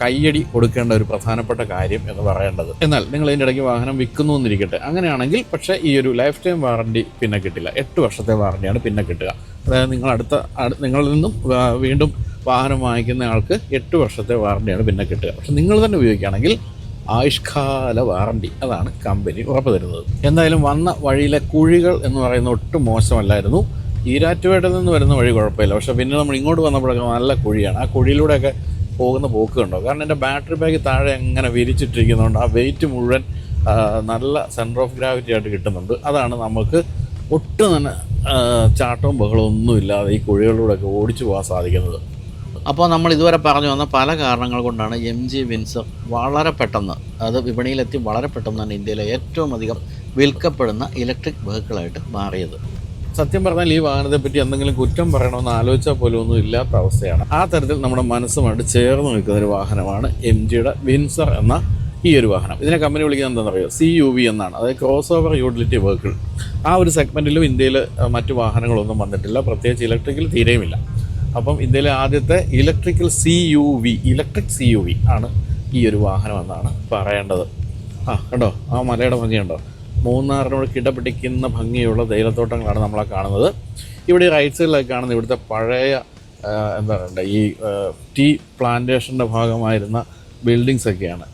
കയ്യടി കൊടുക്കേണ്ട ഒരു പ്രധാനപ്പെട്ട കാര്യം എന്ന് പറയേണ്ടത്. എന്നാൽ നിങ്ങൾ ഇതിൻ്റെ ഇടയ്ക്ക് വാഹനം വിൽക്കുന്നു എന്നിരിക്കട്ടെ, അങ്ങനെയാണെങ്കിൽ പക്ഷേ ഈ ഒരു ലൈഫ് ടൈം വാറണ്ടി പിന്നെ കിട്ടില്ല. 8 വർഷത്തെ വാറണ്ടിയാണ് പിന്നെ കിട്ടുക. അതായത് നിങ്ങളിൽ നിന്നും വീണ്ടും വാഹനം വാങ്ങിക്കുന്ന ആൾക്ക് 8 വർഷത്തെ വാറണ്ടിയാണ് പിന്നെ കിട്ടുക. പക്ഷെ നിങ്ങൾ തന്നെ ഉപയോഗിക്കുകയാണെങ്കിൽ ആയുഷ്കാല വാറണ്ടി, അതാണ് കമ്പനി ഉറപ്പ് തരുന്നത്. എന്തായാലും വന്ന വഴിയിലെ കുഴികൾ എന്ന് പറയുന്നത് ഒട്ടും മോശമല്ലായിരുന്നു. ഈരാറ്റുപേട്ടയിൽ നിന്ന് വരുന്ന വഴി കുഴപ്പമില്ല, പക്ഷേ പിന്നെ നമ്മൾ ഇങ്ങോട്ട് വന്നപ്പോഴൊക്കെ നല്ല കുഴിയാണ്. ആ കുഴിയിലൂടെയൊക്കെ പോകുന്ന പോക്ക് കണ്ടോ? കാരണം എൻ്റെ ബാറ്ററി ബാഗ് താഴെ എങ്ങനെ വിരിച്ചിട്ടിരിക്കുന്നതുകൊണ്ട് ആ വെയിറ്റ് മുഴുവൻ നല്ല സെൻറ്റർ ഓഫ് ഗ്രാവിറ്റി ആയിട്ട് കിട്ടുന്നുണ്ട്. അതാണ് നമുക്ക് ഒട്ടും തന്നെ ചാട്ടവും ബഹളവും ഒന്നുമില്ലാതെ ഈ കുഴികളിലൂടെയൊക്കെ ഓടിച്ചു പോകാൻ സാധിക്കുന്നത്. അപ്പോൾ നമ്മൾ ഇതുവരെ പറഞ്ഞു വന്ന പല കാരണങ്ങൾ കൊണ്ടാണ് MG വിൻസർ വളരെ പെട്ടെന്ന് അത് വിപണിയിലെത്തി വളരെ പെട്ടെന്ന് തന്നെ ഇന്ത്യയിലെ ഏറ്റവും അധികം വിൽക്കപ്പെടുന്ന ഇലക്ട്രിക് വെഹിക്കിളായിട്ട് മാറിയത്. സത്യം പറഞ്ഞാൽ ഈ വാഹനത്തെപ്പറ്റി എന്തെങ്കിലും കുറ്റം പറയണമെന്ന് ആലോചിച്ചാൽ പോലും ഒന്നും ഇല്ലാത്ത അവസ്ഥയാണ്. ആ തരത്തിൽ നമ്മുടെ മനസ്സുമായിട്ട് ചേർന്ന് നിൽക്കുന്ന ഒരു വാഹനമാണ് MGയുടെ വിൻസർ എന്ന ഈ ഒരു വാഹനം. ഇതിനെ കമ്പനി വിളിക്കുന്നത് എന്താണെന്നറിയോ? CUV എന്നാണ്. അതായത് ക്രോസ് ഓവർ യൂട്ടിലിറ്റി വെഹിക്കിൾ. ആ ഒരു സെഗ്മെൻറ്റിലും ഇന്ത്യയിൽ മറ്റു വാഹനങ്ങളൊന്നും വന്നിട്ടില്ല, പ്രത്യേകിച്ച് ഇലക്ട്രിക്കൽ തീരെയുമില്ല. അപ്പം ഇന്ത്യയിലെ ആദ്യത്തെ ഇലക്ട്രിക് CUV ആണ് ഈ ഒരു വാഹനം എന്നാണ് പറയേണ്ടത്. കണ്ടോ ആ മലയുടെ ഭംഗിയുണ്ടോ? മൂന്നാറിനോട് കിടപിടിക്കുന്ന ഭംഗിയുള്ള തേയിലത്തോട്ടങ്ങളാണ് നമ്മളെ കാണുന്നത്. ഇവിടെ റൈറ്റ് സൈഡിലൊക്കെ കാണുന്നത് ഇവിടുത്തെ പഴയ എന്താ പറയണ്ട ഈ ടീ പ്ലാന്റേഷൻ്റെ ഭാഗമായിരുന്ന ബിൽഡിങ്സ് ഒക്കെയാണ്.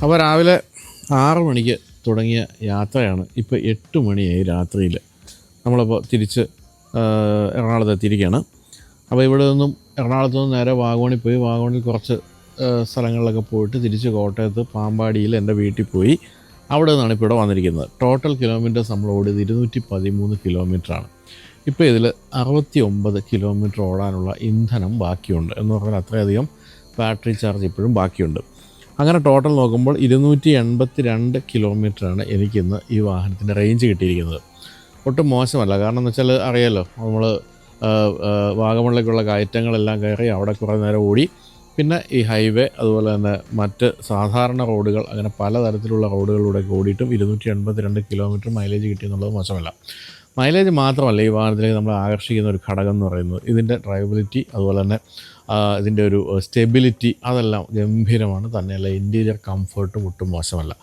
അപ്പോൾ രാവിലെ 6 മണിക്ക് തുടങ്ങിയ യാത്രയാണ് ഇപ്പോൾ 8 മണിയായി രാത്രിയിൽ. നമ്മളപ്പോൾ തിരിച്ച് എറണാകുളത്ത് എത്തിയിരിക്കുകയാണ്. അപ്പോൾ ഇവിടെ നിന്നും എറണാകുളത്ത് നിന്ന് നേരെ വാഗമണിൽ പോയി, വാഗമണിൽ കുറച്ച് സ്ഥലങ്ങളിലൊക്കെ പോയിട്ട് തിരിച്ച് കോട്ടയത്ത് പാമ്പാടിയിൽ എൻ്റെ വീട്ടിൽ പോയി. അവിടെ നിന്നാണ് ഇപ്പോൾ ഇവിടെ വന്നിരിക്കുന്നത്. ടോട്ടൽ കിലോമീറ്റേഴ്സ് നമ്മൾ ഓടിയത് 213 കിലോമീറ്ററാണ്. ഇപ്പോൾ ഇതിൽ 69 കിലോമീറ്റർ ഓടാനുള്ള ഇന്ധനം ബാക്കിയുണ്ട്. എന്ന് പറഞ്ഞാൽ അത്രയധികം ബാറ്ററി ചാർജ് ഇപ്പോഴും ബാക്കിയുണ്ട്. അങ്ങനെ ടോട്ടൽ നോക്കുമ്പോൾ 282 കിലോമീറ്ററാണ് എനിക്കിന്ന് ഈ വാഹനത്തിൻ്റെ റേഞ്ച് കിട്ടിയിരിക്കുന്നത്. ഒട്ടും മോശമല്ല. കാരണം എന്ന് വെച്ചാൽ അറിയാമല്ലോ, നമ്മൾ വാഗമണിലേക്കുള്ള കയറ്റങ്ങളെല്ലാം കയറി അവിടെ കുറേ നേരം ഓടി, പിന്നെ ഈ ഹൈവേ അതുപോലെ തന്നെ മറ്റ് സാധാരണ റോഡുകൾ, അങ്ങനെ പലതരത്തിലുള്ള റോഡുകളിലൂടെയൊക്കെ ഓടിയിട്ടും 282 കിലോമീറ്റർ മൈലേജ് കിട്ടിയെന്നുള്ളത് മോശമല്ല. മൈലേജ് മാത്രമല്ല ഈ വാഹനത്തിലേക്ക് നമ്മൾ ആകർഷിക്കുന്ന ഒരു ഘടകം എന്ന് പറയുന്നത് ഇതിൻ്റെ ഡ്രൈവബിലിറ്റി, അതുപോലെ തന്നെ ഇതിൻ്റെ ഒരു സ്റ്റെബിലിറ്റി, അതെല്ലാം ഗംഭീരമാണ്. തന്നെയല്ല ഇൻറ്റീരിയർ കംഫർട്ടും ഒട്ടും മോശമല്ല.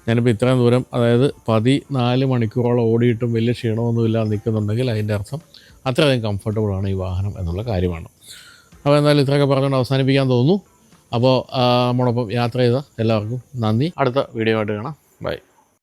ഞാനിപ്പോൾ ഇത്രയും ദൂരം, അതായത് 14 മണിക്കൂറോളം ഓടിയിട്ടും വലിയ ക്ഷീണമൊന്നുമില്ലാതെ നിൽക്കുന്നുണ്ടെങ്കിൽ അതിൻ്റെ അർത്ഥം അത്രയധികം കംഫർട്ടബിളാണ് ഈ വാഹനം എന്നുള്ള കാര്യമാണ്. അപ്പോൾ എന്തായാലും ഇത്രയൊക്കെ പറഞ്ഞുകൊണ്ട് അവസാനിപ്പിക്കാൻ തോന്നുന്നു. അപ്പോൾ നമ്മോടൊപ്പം യാത്ര ചെയ്ത എല്ലാവർക്കും നന്ദി. അടുത്ത വീഡിയോ ആയിട്ട് കാണാം. ബൈ.